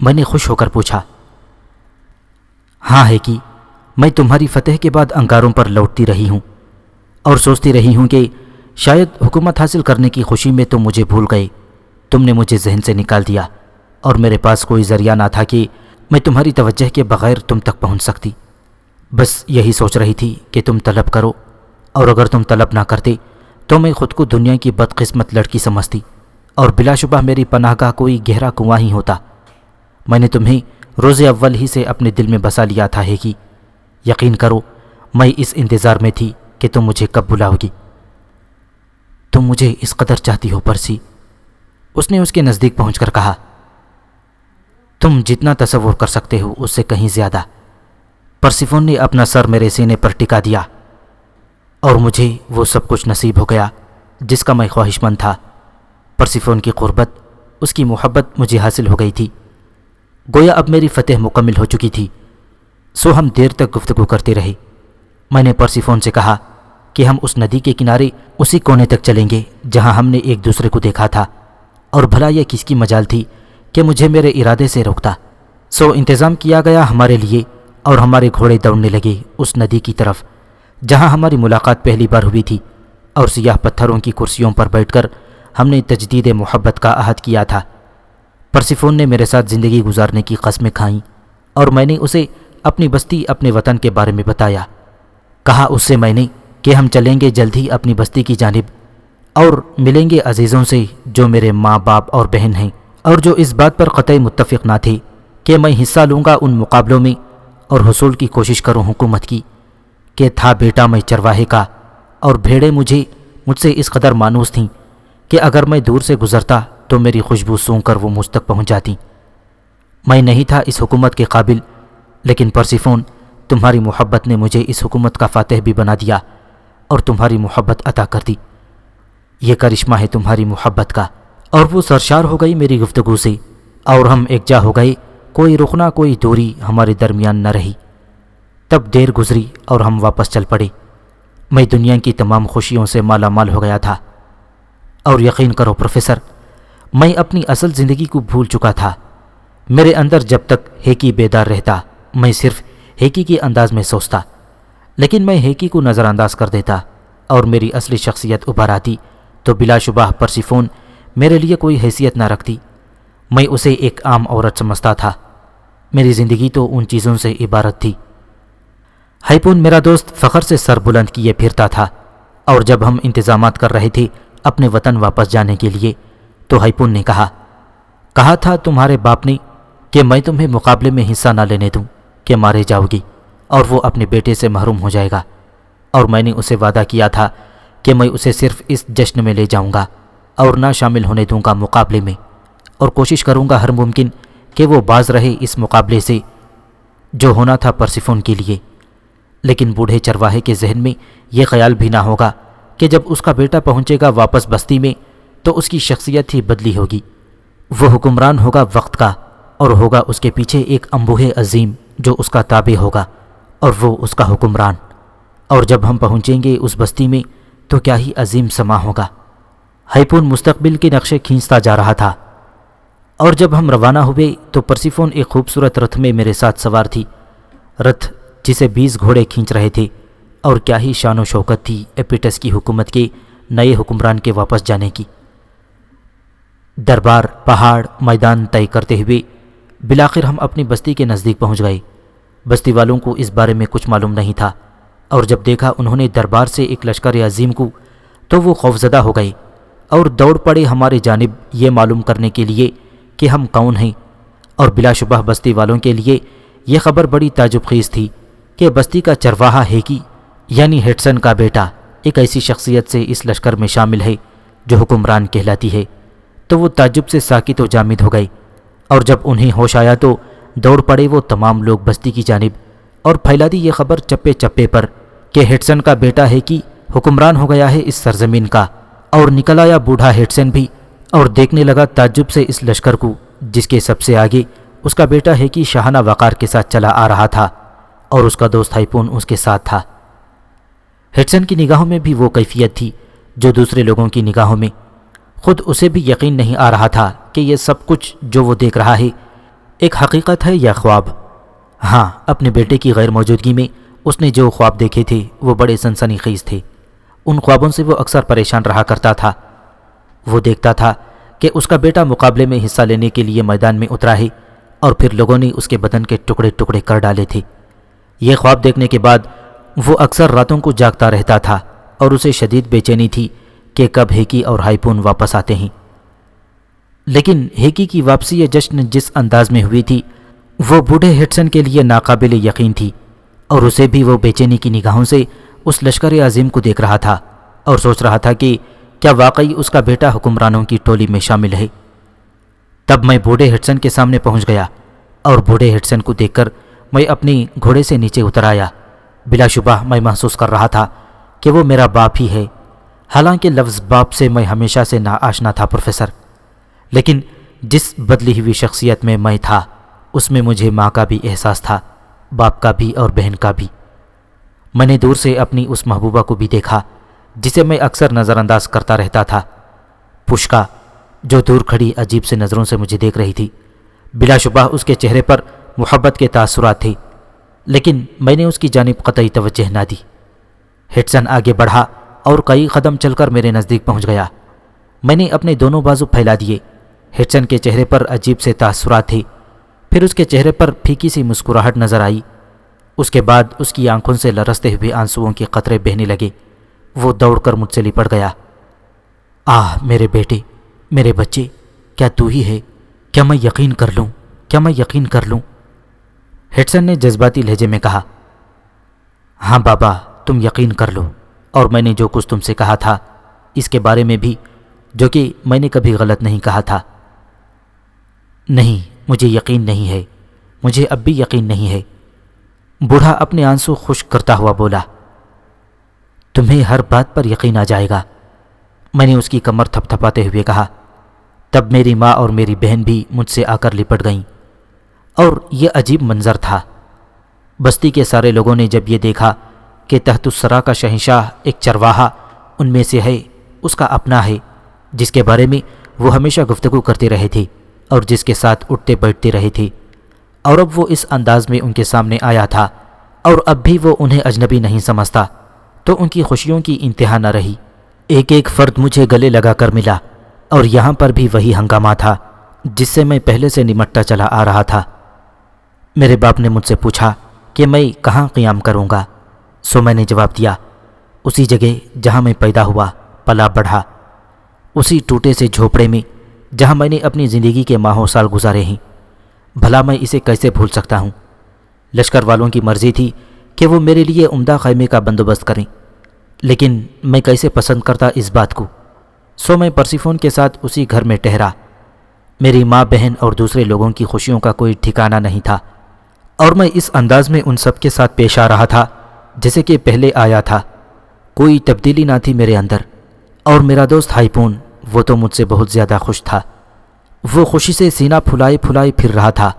میں نے خوش ہو کر پوچھا۔ ہاں ہے کہ میں تمہاری فتح کے بعد انگاروں پر لوٹتی رہی ہوں اور سوچتی رہی ہوں کہ شاید حکومت حاصل کرنے کی خوشی میں تم مجھے بھول گئے، تم نے مجھے ذہن سے نکال دیا اور میرے پاس کوئی ذریعہ نہ تھا کہ میں تمہاری توجہ کے بغیر تم تک پہنچ سکتی۔ بس یہی سوچ رہی تھی کہ تم طلب کرو، اور اگر تم طلب نہ کرتے تو میں خود کو دنیا کی بدقسمت لڑکی سمجھتی اور بلا شبہ میری پناہ گاہ کوئی گہرا کنواں ہی ہوتا۔ میں نے تمہیں روز اول ہی سے اپنے دل میں بسا لیا تھا ہے کہ یقین کرو میں اس انتظار میں تھی کہ تم مجھے کب بلاؤ گی۔ تم مجھے اس قدر چاہتی ہو پرسی؟ اس نے اس کے نزدیک پہنچ کر کہا۔ تم جتنا تصور کر سکتے ہو اس سے کہیں زیادہ۔ پرسیفون نے اپنا سر میرے سینے پر ٹکا دیا، اور مجھے وہ سب کچھ نصیب ہو گیا جس کا میں خواہش مند تھا۔ پرسیفون کی قربت، اس کی محبت مجھے حاصل ہو گئی تھی، گویا اب میری فتح مکمل ہو چکی تھی۔ سو ہم دیر تک گفتگو کرتے رہے۔ میں نے پرسیفون سے کہا کہ ہم اس ندی کے کنارے اسی کونے تک چلیں گے جہاں ہم نے ایک دوسرے کو دیکھا تھا، اور بھلا یہ کس کی مجال تھی کہ مجھے میرے ارادے سے روکتا۔ سو انتظام کیا گیا ہمارے لیے، اور ہمارے گھوڑے دوڑنے لگے اس ندی کی طرف جہاں ہماری ملاقات پہلی بار ہوئی تھی، اور سیاہ پتھروں کی کرسیوں پر بیٹھ کر ہم نے تجدید محبت کا عہد کیا تھا۔ پرسیفون نے میرے ساتھ زندگی گزارنے کی قسمیں کھائیں، اور میں نے اسے اپنی بستی، اپنے وطن کے بارے میں بتایا۔ کہا اس سے میں نے کہ ہم چلیں گے جلد ہی اپنی بستی کی جانب اور ملیں گے عزیزوں سے جو میرے ماں باپ اور بہن ہیں، اور جو اس بات پر قطعی متفق نہ تھے کہ میں حصہ لوں گا ان مقابلوں میں اور حصول کی کوشش کروں حکومت کی، کہ تھا بیٹا میں چرواہے کا، اور بھیڑیں مجھ سے اس قدر مانوس تھیں کہ اگر میں دور سے گزرتا تو میری خوشبو سونگھ کر وہ مجھ تک پہنچ جاتی۔ میں نہیں تھا اس حکومت کے قابل، لیکن پرسیفون، تمہاری محبت نے مجھے اس حکومت کا فاتح بھی بنا دیا اور تمہاری محبت عطا کر دی۔ یہ کرشمہ ہے تمہاری محبت کا۔ اور وہ سرشار ہو گئی میری گفتگو سے، اور ہم یکجا ہو گئے، کوئی رخنا کوئی دوری ہمارے درمیان نہ رہی۔ تب دیر گزری اور ہم واپس چل پڑے۔ میں دنیا کی تمام خوشیوں سے مالا مال ہو گیا تھا، اور یقین کرو پروفیسر، میں اپنی اصل زندگی کو بھول چکا تھا۔ میرے اندر جب تک ہیکی بیدار رہتا میں صرف ہیکی کے انداز میں سوچتا، لیکن میں ہیکی کو نظر انداز کر دیتا اور میری اصلی شخصیت ابھر آتی تو بلا شبہ پرسیفون میرے لیے کوئی حیثیت نہ رکھتی۔ میں اسے ایک عام عورت سمجھتا تھا۔ میری زندگی تو ان چیزوں سے عبارت تھی۔ ہائپون میرا دوست فخر سے سر بلند کیے پھرتا تھا، اور جب ہم انتظامات کر رہے تھے اپنے وطن واپس جانے کے لیے تو ہائپون نے کہا تھا تمہارے باپ نے کہ میں تمہیں مقابلے میں حصہ نہ لینے دوں کہ مارے جاؤ گی اور وہ اپنے بیٹے سے محروم ہو جائے گا، اور میں نے اسے وعدہ کیا تھا کہ میں اسے صرف اس جشن میں لے جاؤں گا اور نہ شامل ہونے دوں گا مقابلے میں، اور کوشش کروں گا ہر ممکن کہ وہ باز رہے اس مقابلے سے جو ہونا تھا پرسیفون کے لیے۔ لیکن بوڑھے چرواہے کے ذہن میں یہ خیال بھی نہ ہوگا کہ جب اس کا بیٹا پہنچے گا واپس بستی میں تو اس کی شخصیت ہی بدلی ہوگی۔ وہ حکمران ہوگا وقت کا، اور ہوگا اس کے پیچھے ایک انبوہ عظیم جو اس کا تابع ہوگا، اور وہ اس کا حکمران۔ اور جب ہم پہنچیں گے اس بستی میں تو کیا ہی عظیم سما ہوگا۔ ہائپون مستقبل کے نقشے کھینچتا جا رہا تھا، اور جب ہم روانہ ہوئے تو پرسیفون ایک خوبصورت رتھ میں میرے ساتھ سوار تھی، رتھ جسے 20 گھوڑے کھینچ رہے تھے۔ اور کیا ہی شان و شوکت تھی ایپیٹس کی حکومت کے نئے حکمران کے واپس جانے کی۔ دربار، پہاڑ، میدان طے کرتے ہوئے بالآخر ہم اپنی بستی کے نزدیک پہنچ گئے۔ بستی والوں کو اس بارے میں کچھ معلوم نہیں تھا، اور جب دیکھا انہوں نے دربار سے ایک لشکر عظیم کو تو وہ خوفزدہ ہو گئے اور دوڑ پڑے ہماری جانب یہ معلوم کرنے کے لیے کہ ہم کون ہیں۔ اور بلا شبہ بستی والوں کے لیے یہ خبر بڑی تعجب خیز تھی کہ بستی کا چرواہا ہیکی یعنی ہیٹسن کا بیٹا ایک ایسی شخصیت سے اس لشکر میں شامل ہے جو حکمران کہلاتی ہے۔ تو وہ تعجب سے ساکت و جامد ہو گئے، اور جب انہیں ہوش آیا تو دوڑ پڑے وہ تمام لوگ بستی کی جانب اور پھیلا دی یہ خبر چپے چپے پر کہ ہیٹسن کا بیٹا ہیکی حکمران ہو گیا ہے اس سرزمین کا۔ اور نکل آیا بوڑھا ہیٹسن بھی اور دیکھنے لگا تعجب سے اس لشکر کو جس کے سب سے آگے اس کا بیٹا ہیکی شاہانہ وقار کے ساتھ چلا آ رہا تھا، اور اس کا دوست ہائپون اس کے ساتھ تھا۔ ہیٹسن کی نگاہوں میں بھی وہ کیفیت تھی جو دوسرے لوگوں کی نگاہوں میں۔ خود اسے بھی یقین نہیں آ رہا تھا کہ یہ سب کچھ جو وہ دیکھ رہا ہے ایک حقیقت ہے یا خواب۔ ہاں، اپنے بیٹے کی غیر موجودگی میں اس نے جو خواب دیکھے تھے وہ بڑے سنسنی خیز تھے۔ ان خوابوں سے وہ اکثر پریشان رہا کرتا تھا۔ وہ دیکھتا تھا کہ اس کا بیٹا مقابلے میں حصہ لینے کے لیے میدان میں اترا ہے، اور پھر لوگوں نے اس کے بدن کے ٹکڑے ٹکڑے کر ڈالے تھے۔ یہ خواب دیکھنے کے بعد وہ اکثر راتوں کو جاگتا رہتا تھا، اور اسے شدید بے چینی تھی کہ کب ہیکی اور ہائپون واپس آتے ہیں۔ لیکن ہیکی کی واپسی یہ جشن جس انداز میں ہوئی تھی وہ بوڑھے ہیٹسن کے لیے ناقابل یقین تھی، اور اسے بھی وہ بے چینی کی نگاہوں سے اس لشکر عظیم کو دیکھ رہا تھا اور سوچ رہا تھا کہ کیا واقعی اس کا بیٹا حکمرانوں کی ٹولی میں شامل ہے۔ تب میں بوڑھے ہیٹسن کے سامنے پہنچ گیا، اور بوڑھے ہیٹسن کو دیکھ کر میں اپنے گھوڑے سے نیچے اتر آیا۔ بلا شبہ میں محسوس کر رہا تھا کہ وہ میرا باپ ہی ہے، حالانکہ لفظ باپ سے میں ہمیشہ سے ناآشنا تھا پروفیسر، لیکن جس بدلی ہوئی شخصیت میں تھا اس میں مجھے ماں کا بھی احساس تھا، باپ کا بھی اور بہن کا بھی۔ میں نے دور سے اپنی اس محبوبہ کو بھی دیکھا جسے میں اکثر نظر انداز کرتا رہتا تھا، پشکا، جو دور کھڑی عجیب سے نظروں سے مجھے دیکھ رہی تھی۔ بلا شبہ اس کے چہرے پر محبت کے تاثرات تھے، لیکن میں نے اس کی جانب قطعی توجہ نہ دی۔ ہیٹسن آگے بڑھا اور کئی قدم چل کر میرے نزدیک پہنچ گیا۔ میں نے اپنے دونوں بازو پھیلا دیے۔ ہیٹسن کے چہرے پر عجیب سے تاثرات تھے، پھر اس کے چہرے پر پھیکی سی مسکراہٹ نظر آئی۔ اس کے بعد اس کی آنکھوں سے لرزتے ہوئے آنسوؤں کے قطرے بہنے لگے۔ وہ دوڑ کر مجھ سے لپٹ گیا۔ آہ میرے بیٹے، میرے بچے، کیا تو ہی ہے؟ کیا میں یقین کر لوں؟ کیا میں یقین کر لوں؟ ہیٹسن نے جذباتی لہجے میں کہا۔ ہاں بابا، تم یقین کر لو، اور میں نے جو کچھ تم سے کہا تھا اس کے بارے میں بھی، جو کہ میں نے کبھی غلط نہیں کہا تھا۔ نہیں، مجھے یقین نہیں ہے، مجھے اب بھی یقین نہیں ہے، بوڑھا اپنے آنسو خشک کرتا ہوا بولا۔ تمہیں ہر بات پر یقین آ جائے گا، میں نے اس کی کمر تھپ تھپاتے ہوئے کہا۔ تب میری ماں اور میری بہن بھی مجھ سے آ کر لپٹ گئیں، اور یہ عجیب منظر تھا۔ بستی کے سارے لوگوں نے جب یہ دیکھا کہ تحت الثری کا شہنشاہ ایک چرواہا ان میں سے ہے، اس کا اپنا ہے، جس کے بارے میں وہ ہمیشہ گفتگو کرتے رہے تھے اور جس کے ساتھ اٹھتے بیٹھتے رہے تھے، اور اب وہ اس انداز میں ان کے سامنے آیا تھا اور اب بھی وہ انہیں اجنبی نہیں سمجھتا، تو ان کی خوشیوں کی انتہا نہ رہی۔ ایک ایک فرد مجھے گلے لگا کر ملا، اور یہاں پر بھی وہی ہنگامہ تھا جس سے میں پہلے سے نمٹتا چلا آ رہا تھا۔ میرے باپ نے مجھ سے پوچھا کہ میں کہاں قیام کروں گا، سو میں نے جواب دیا، اسی جگہ جہاں میں پیدا ہوا، پلا بڑھا، اسی ٹوٹے سے جھوپڑے میں جہاں میں نے اپنی زندگی کے ماہوں سال گزارے ہیں۔ بھلا میں اسے کیسے بھول سکتا ہوں؟ لشکر والوں کی مرضی تھی کہ وہ میرے لیے عمدہ خیمے کا بندوبست کریں، لیکن میں کیسے پسند کرتا اس بات کو؟ سو میں پرسیفون کے ساتھ اسی گھر میں ٹھہرا۔ میری ماں، بہن اور دوسرے لوگوں کی خوشیوں کا کوئی ٹھکانہ نہیں تھا، اور میں اس انداز میں ان سب کے ساتھ پیش آ رہا تھا جیسے کہ پہلے آیا تھا۔ کوئی تبدیلی نہ تھی میرے اندر۔ اور میرا دوست ہائپون، وہ تو مجھ سے بہت زیادہ خوش تھا۔ وہ خوشی سے سینہ پھلائے پھلائے پھر رہا تھا۔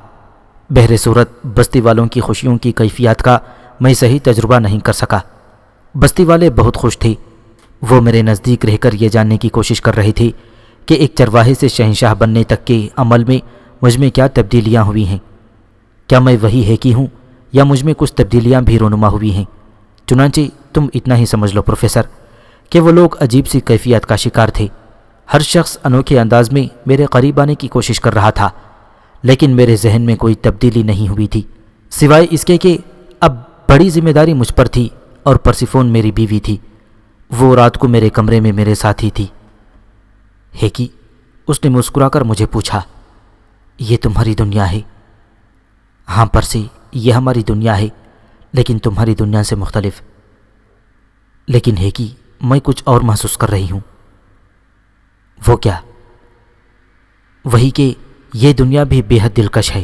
بہر صورت بستی والوں کی خوشیوں کی کیفیات کا میں صحیح تجربہ نہیں کر سکا۔ بستی والے بہت خوش تھے۔ وہ میرے نزدیک رہ کر یہ جاننے کی کوشش کر رہے تھے کہ ایک چرواہے سے شہنشاہ بننے تک کے عمل میں مجھ میں کیا تبدیلیاں ہوئی ہیں۔ کیا میں وہی ہے کہ ہوں، یا مجھ میں کچھ تبدیلیاں بھی رونما ہوئی ہیں؟ چنانچہ تم اتنا ہی سمجھ لو پروفیسر کہ وہ لوگ عجیب سی کیفیت کا شکار تھے۔ ہر شخص انوکھے انداز میں میرے قریب آنے کی کوشش کر رہا تھا، لیکن میرے ذہن میں کوئی تبدیلی نہیں ہوئی تھی، سوائے اس کے کہ اب بڑی ذمہ داری مجھ پر تھی اور پرسیفون میری بیوی تھی۔ وہ رات کو میرے کمرے میں میرے ساتھ ہی تھی۔ ہیکی، اس نے مسکرا کر مجھے پوچھا، یہ تمہاری دنیا ہے؟ ہاں پرسی، یہ ہماری دنیا ہے، لیکن تمہاری دنیا سے مختلف۔ لیکن ہیکی، میں کچھ اور محسوس کر رہی ہوں۔ وہ کیا؟ وہی کہ یہ دنیا بھی بے حد دلکش ہے۔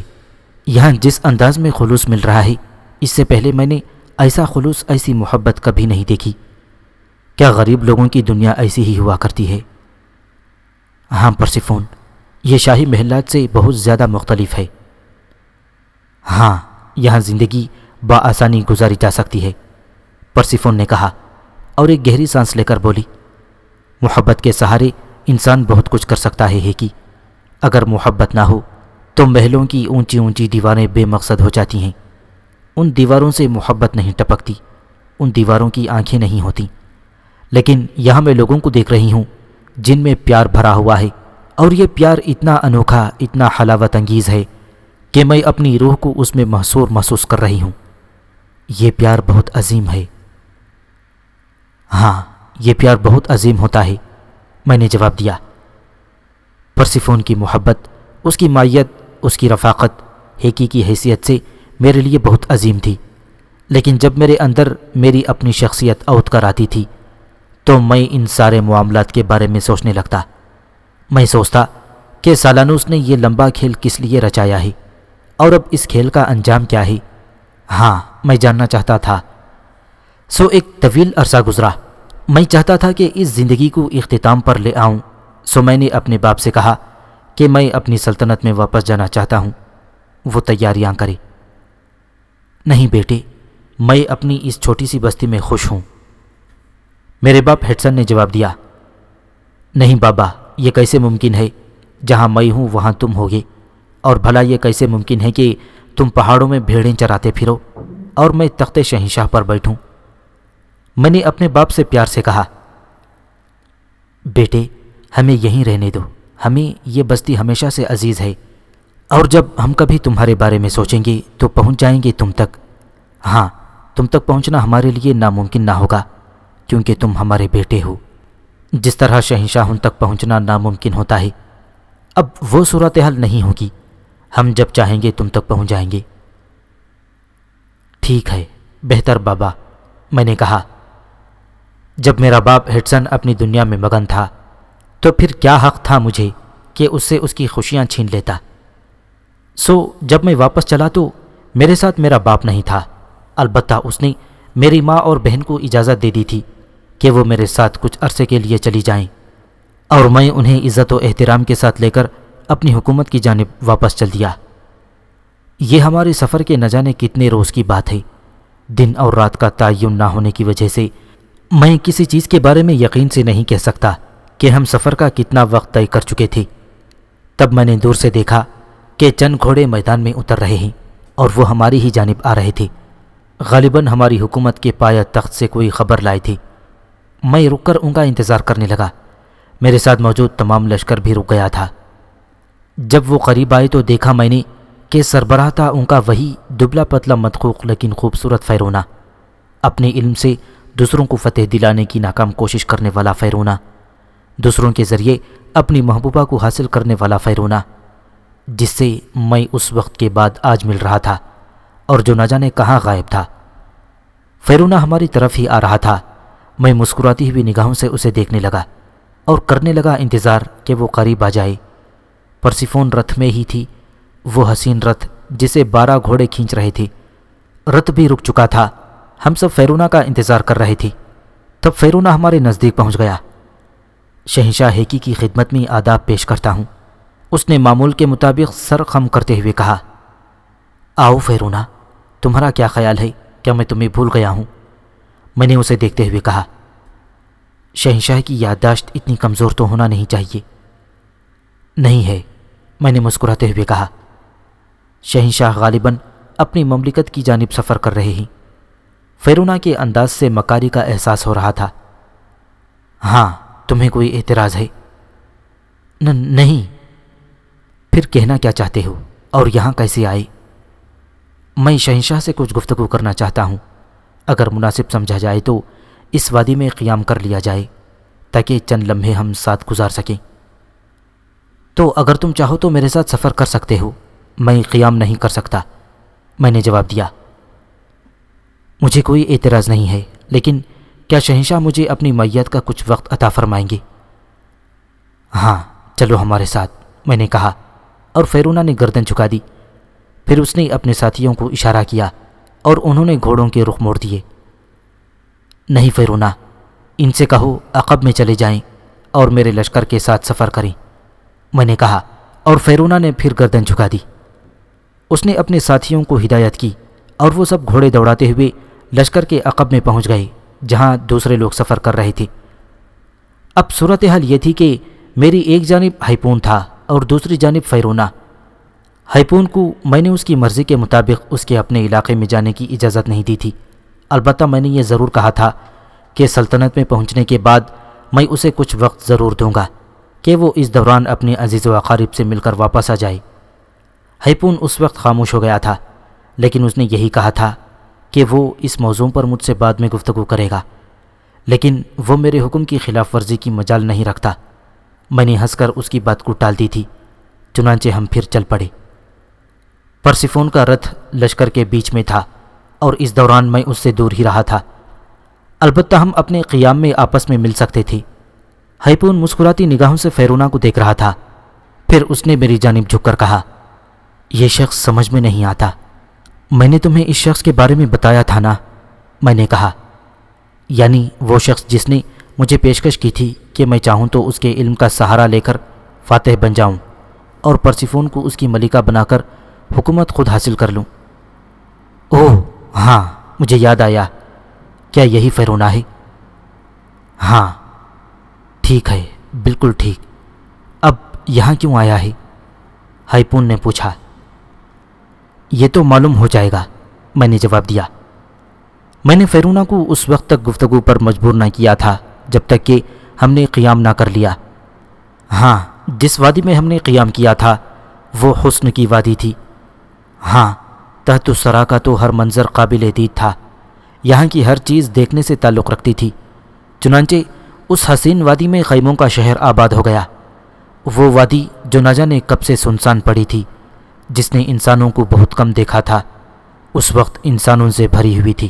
یہاں جس انداز میں خلوص مل رہا ہے، اس سے پہلے میں نے ایسا خلوص، ایسی محبت کبھی نہیں دیکھی۔ کیا غریب لوگوں کی دنیا ایسی ہی ہوا کرتی ہے؟ ہاں پرسیفون، یہ شاہی محلات سے بہت زیادہ مختلف ہے۔ ہاں، یہاں زندگی بآسانی گزاری جا سکتی ہے، پرسیفون نے کہا، اور ایک گہری سانس لے کر بولی، محبت کے سہارے انسان بہت کچھ کر سکتا ہے ہیکی۔ اگر محبت نہ ہو تو محلوں کی اونچی اونچی دیواریں بے مقصد ہو جاتی ہیں۔ ان دیواروں سے محبت نہیں ٹپکتی، ان دیواروں کی آنکھیں نہیں ہوتی۔ لیکن یہاں میں لوگوں کو دیکھ رہی ہوں جن میں پیار بھرا ہوا ہے، اور یہ پیار اتنا انوکھا، اتنا حلاوت انگیز ہے کہ میں اپنی روح کو اس میں محصور محسوس کر رہی ہوں۔ یہ پیار بہت عظیم ہے۔ ہاں، یہ پیار بہت عظیم ہوتا ہے، میں نے جواب دیا۔ پرسیفون کی محبت، اس کی مائیت، اس کی رفاقت ہیکی کی حیثیت سے میرے لیے بہت عظیم تھی، لیکن جب میرے اندر میری اپنی شخصیت اوت کر آتی تھی تو میں ان سارے معاملات کے بارے میں سوچنے لگتا۔ میں سوچتا کہ سالانوس نے یہ لمبا کھیل کس لیے رچایا ہے، اور اب اس کھیل کا انجام کیا ہے؟ ہاں، میں جاننا چاہتا تھا۔ سو ایک طویل عرصہ گزرا۔ میں چاہتا تھا کہ اس زندگی کو اختتام پر لے آؤں، سو میں نے اپنے باپ سے کہا کہ میں اپنی سلطنت میں واپس جانا چاہتا ہوں، وہ تیاریاں کرے۔ نہیں بیٹے، میں اپنی اس چھوٹی سی بستی میں خوش ہوں، میرے باپ ہیڈسن نے جواب دیا۔ نہیں بابا، یہ کیسے ممکن ہے؟ جہاں میں ہوں وہاں تم ہوگے، اور بھلا یہ کیسے ممکن ہے کہ تم پہاڑوں میں بھیڑیں چراتے پھرو اور میں تخت شہنشاہ پر بیٹھوں؟ میں نے اپنے باپ سے پیار سے کہا، بیٹے ہمیں یہیں رہنے دو، ہمیں یہ بستی ہمیشہ سے عزیز ہے، اور جب ہم کبھی تمہارے بارے میں سوچیں گے تو پہنچ جائیں گے تم تک۔ ہاں، تم تک پہنچنا ہمارے لیے ناممکن نہ ہوگا، کیونکہ تم ہمارے بیٹے ہو، جس طرح شہنشاہوں تک پہنچنا ناممکن ہوتا ہے۔ اب وہ صورتحال نہیں ہوگی، ہم جب چاہیں گے تم تک پہنچ جائیں گے۔ ٹھیک ہے، بہتر بابا، میں نے کہا۔ جب میرا باپ ہیڈسن اپنی دنیا میں مگن تھا تو پھر کیا حق تھا مجھے کہ اس سے اس کی خوشیاں چھین لیتا؟ سو جب میں واپس چلا تو میرے ساتھ میرا باپ نہیں تھا، البتہ اس نے میری ماں اور بہن کو اجازت دے دی تھی کہ وہ میرے ساتھ کچھ عرصے کے لیے چلی جائیں، اور میں انہیں عزت و احترام کے ساتھ لے کر اپنی حکومت کی جانب واپس چل دیا۔ یہ ہمارے سفر کے نہ جانے کتنے روز کی بات ہے۔ دن اور رات کا تعین نہ ہونے کی وجہ سے میں کسی چیز کے بارے میں یقین سے نہیں کہہ سکتا کہ ہم سفر کا کتنا وقت طے کر چکے تھے۔ تب میں نے دور سے دیکھا کہ چند گھوڑے میدان میں اتر رہے ہیں اور وہ ہماری ہی جانب آ رہے تھے، غالباً ہماری حکومت کے پایہ تخت سے کوئی خبر لائے تھے۔ میں رک کر ان کا انتظار کرنے لگا۔ میرے ساتھ موجود تمام لشکر بھی رک گیا تھا۔ جب وہ قریب آئے تو دیکھا میں نے کہ سربراہ تھا ان کا وہی دبلا پتلا مدقوق لیکن خوبصورت فیرونہ، اپنے علم سے دوسروں کو فتح دلانے کی ناکام کوشش کرنے والا فیرونہ، دوسروں کے ذریعے اپنی محبوبہ کو حاصل کرنے والا فیرونہ، جس سے میں اس وقت کے بعد آج مل رہا تھا اور جو نہ جانے کہاں غائب تھا۔ فیرونہ ہماری طرف ہی آ رہا تھا۔ میں مسکراتی ہوئی نگاہوں سے اسے دیکھنے لگا۔ اور کرنے لگا انتظار کہ وہ قریب آ جائے۔ پرسیفون رتھ میں ہی تھی، وہ حسین رتھ جسے 12 گھوڑے کھینچ رہے تھے۔ رتھ بھی رک چکا تھا، ہم سب فیرونا کا انتظار کر رہے تھے۔ تب فیرونا ہمارے نزدیک پہنچ گیا۔ شہنشاہ ہیکی کی خدمت میں آداب پیش کرتا ہوں، اس نے معمول کے مطابق سر خم کرتے ہوئے کہا۔ آؤ فیرونا، تمہارا کیا خیال ہے؟ کیا میں تمہیں بھول گیا ہوں؟ میں نے اسے دیکھتے ہوئے کہا۔ شہنشاہ کی یادداشت اتنی کمزور تو ہونا نہیں چاہیے۔ نہیں ہے، میں نے مسکراتے ہوئے کہا۔ شہنشاہ غالباً اپنی مملکت کی جانب سفر کر رہے ہیں۔ فیرونا کے انداز سے مکاری کا احساس ہو رہا تھا۔ ہاں، تمہیں کوئی اعتراض ہے؟ نہیں۔ پھر کہنا کیا چاہتے ہو اور یہاں کیسے آئے؟ میں شہنشاہ سے کچھ گفتگو کرنا چاہتا ہوں، اگر مناسب سمجھا جائے تو اس وادی میں قیام کر لیا جائے تاکہ چند لمحے ہم ساتھ گزار سکیں۔ تو اگر تم چاہو تو میرے ساتھ سفر کر سکتے ہو، میں قیام نہیں کر سکتا، میں نے جواب دیا۔ مجھے کوئی اعتراض نہیں ہے، لیکن کیا شہنشاہ مجھے اپنی معیت کا کچھ وقت عطا فرمائیں گے؟ ہاں، چلو ہمارے ساتھ، میں نے کہا، اور فیرونا نے گردن جھکا دی۔ پھر اس نے اپنے ساتھیوں کو اشارہ کیا اور انہوں نے گھوڑوں کے رخ موڑ دیے۔ نہیں فیرونا، ان سے کہو عقب میں چلے جائیں اور میرے لشکر کے ساتھ سفر کریں، میں نے کہا، اور فیرونا نے پھر گردن جھکا دی۔ اس نے اپنے ساتھیوں کو ہدایت کی اور وہ سب گھوڑے دوڑاتے ہوئے لشکر کے عقب میں پہنچ گئے جہاں دوسرے لوگ سفر کر رہے تھے۔ اب صورتحال یہ تھی کہ میری ایک جانب ہائپون تھا اور دوسری جانب فیرونا۔ ہائپون کو میں نے اس کی مرضی کے مطابق اس کے اپنے علاقے میں جانے کی اجازت نہیں دی تھی، البتہ میں نے یہ ضرور کہا تھا کہ سلطنت میں پہنچنے کے بعد میں اسے کچھ وقت ضرور دوں گا کہ وہ اس دوران اپنے عزیز و اقارب سے مل کر واپس آ جائے۔ ہائپون اس وقت خاموش ہو گیا تھا، لیکن اس نے یہی کہا تھا کہ وہ اس موضوع پر مجھ سے بعد میں گفتگو کرے گا، لیکن وہ میرے حکم کی خلاف ورزی کی مجال نہیں رکھتا۔ میں نے ہنس کر اس کی بات کو ٹال دی تھی، چنانچہ ہم پھر چل پڑے۔ پرسیفون کا رتھ لشکر کے بیچ میں تھا اور اس دوران میں اس سے دور ہی رہا تھا، البتہ ہم اپنے قیام میں آپس میں مل سکتے تھے۔ ہائپون مسکراتی نگاہوں سے فیرونا کو دیکھ رہا تھا، پھر اس نے میری جانب جھک کر کہا، یہ شخص سمجھ میں نہیں آتا۔ میں نے تمہیں اس شخص کے بارے میں بتایا تھا نا، میں نے کہا، یعنی وہ شخص جس نے مجھے پیشکش کی تھی کہ میں چاہوں تو اس کے علم کا سہارا لے کر فاتح بن جاؤں اور پرسیفون کو اس کی ملکہ بنا کر حکومت خود حاصل کر لوں۔ اوہ ہاں، مجھے یاد آیا، کیا یہی فیرونا ہے؟ ہاں، ٹھیک ہے، بالکل ٹھیک۔ اب یہاں کیوں آیا ہے؟ ہائپون نے پوچھا۔ یہ تو معلوم ہو جائے گا، میں نے جواب دیا۔ میں نے فیرونا کو اس وقت تک گفتگو پر مجبور نہ کیا تھا جب تک کہ ہم نے قیام نہ کر لیا۔ ہاں، جس وادی میں ہم نے قیام کیا تھا وہ حسن کی وادی تھی۔ ہاں، تحت الثری کا تو ہر منظر قابل دید تھا، یہاں کی ہر چیز دیکھنے سے تعلق رکھتی تھی۔ چنانچہ اس حسین وادی میں خیموں کا شہر آباد ہو گیا، وہ وادی جو نہ جانے کب سے سنسان پڑی تھی، جس نے انسانوں کو بہت کم دیکھا تھا، اس وقت انسانوں سے بھری ہوئی تھی۔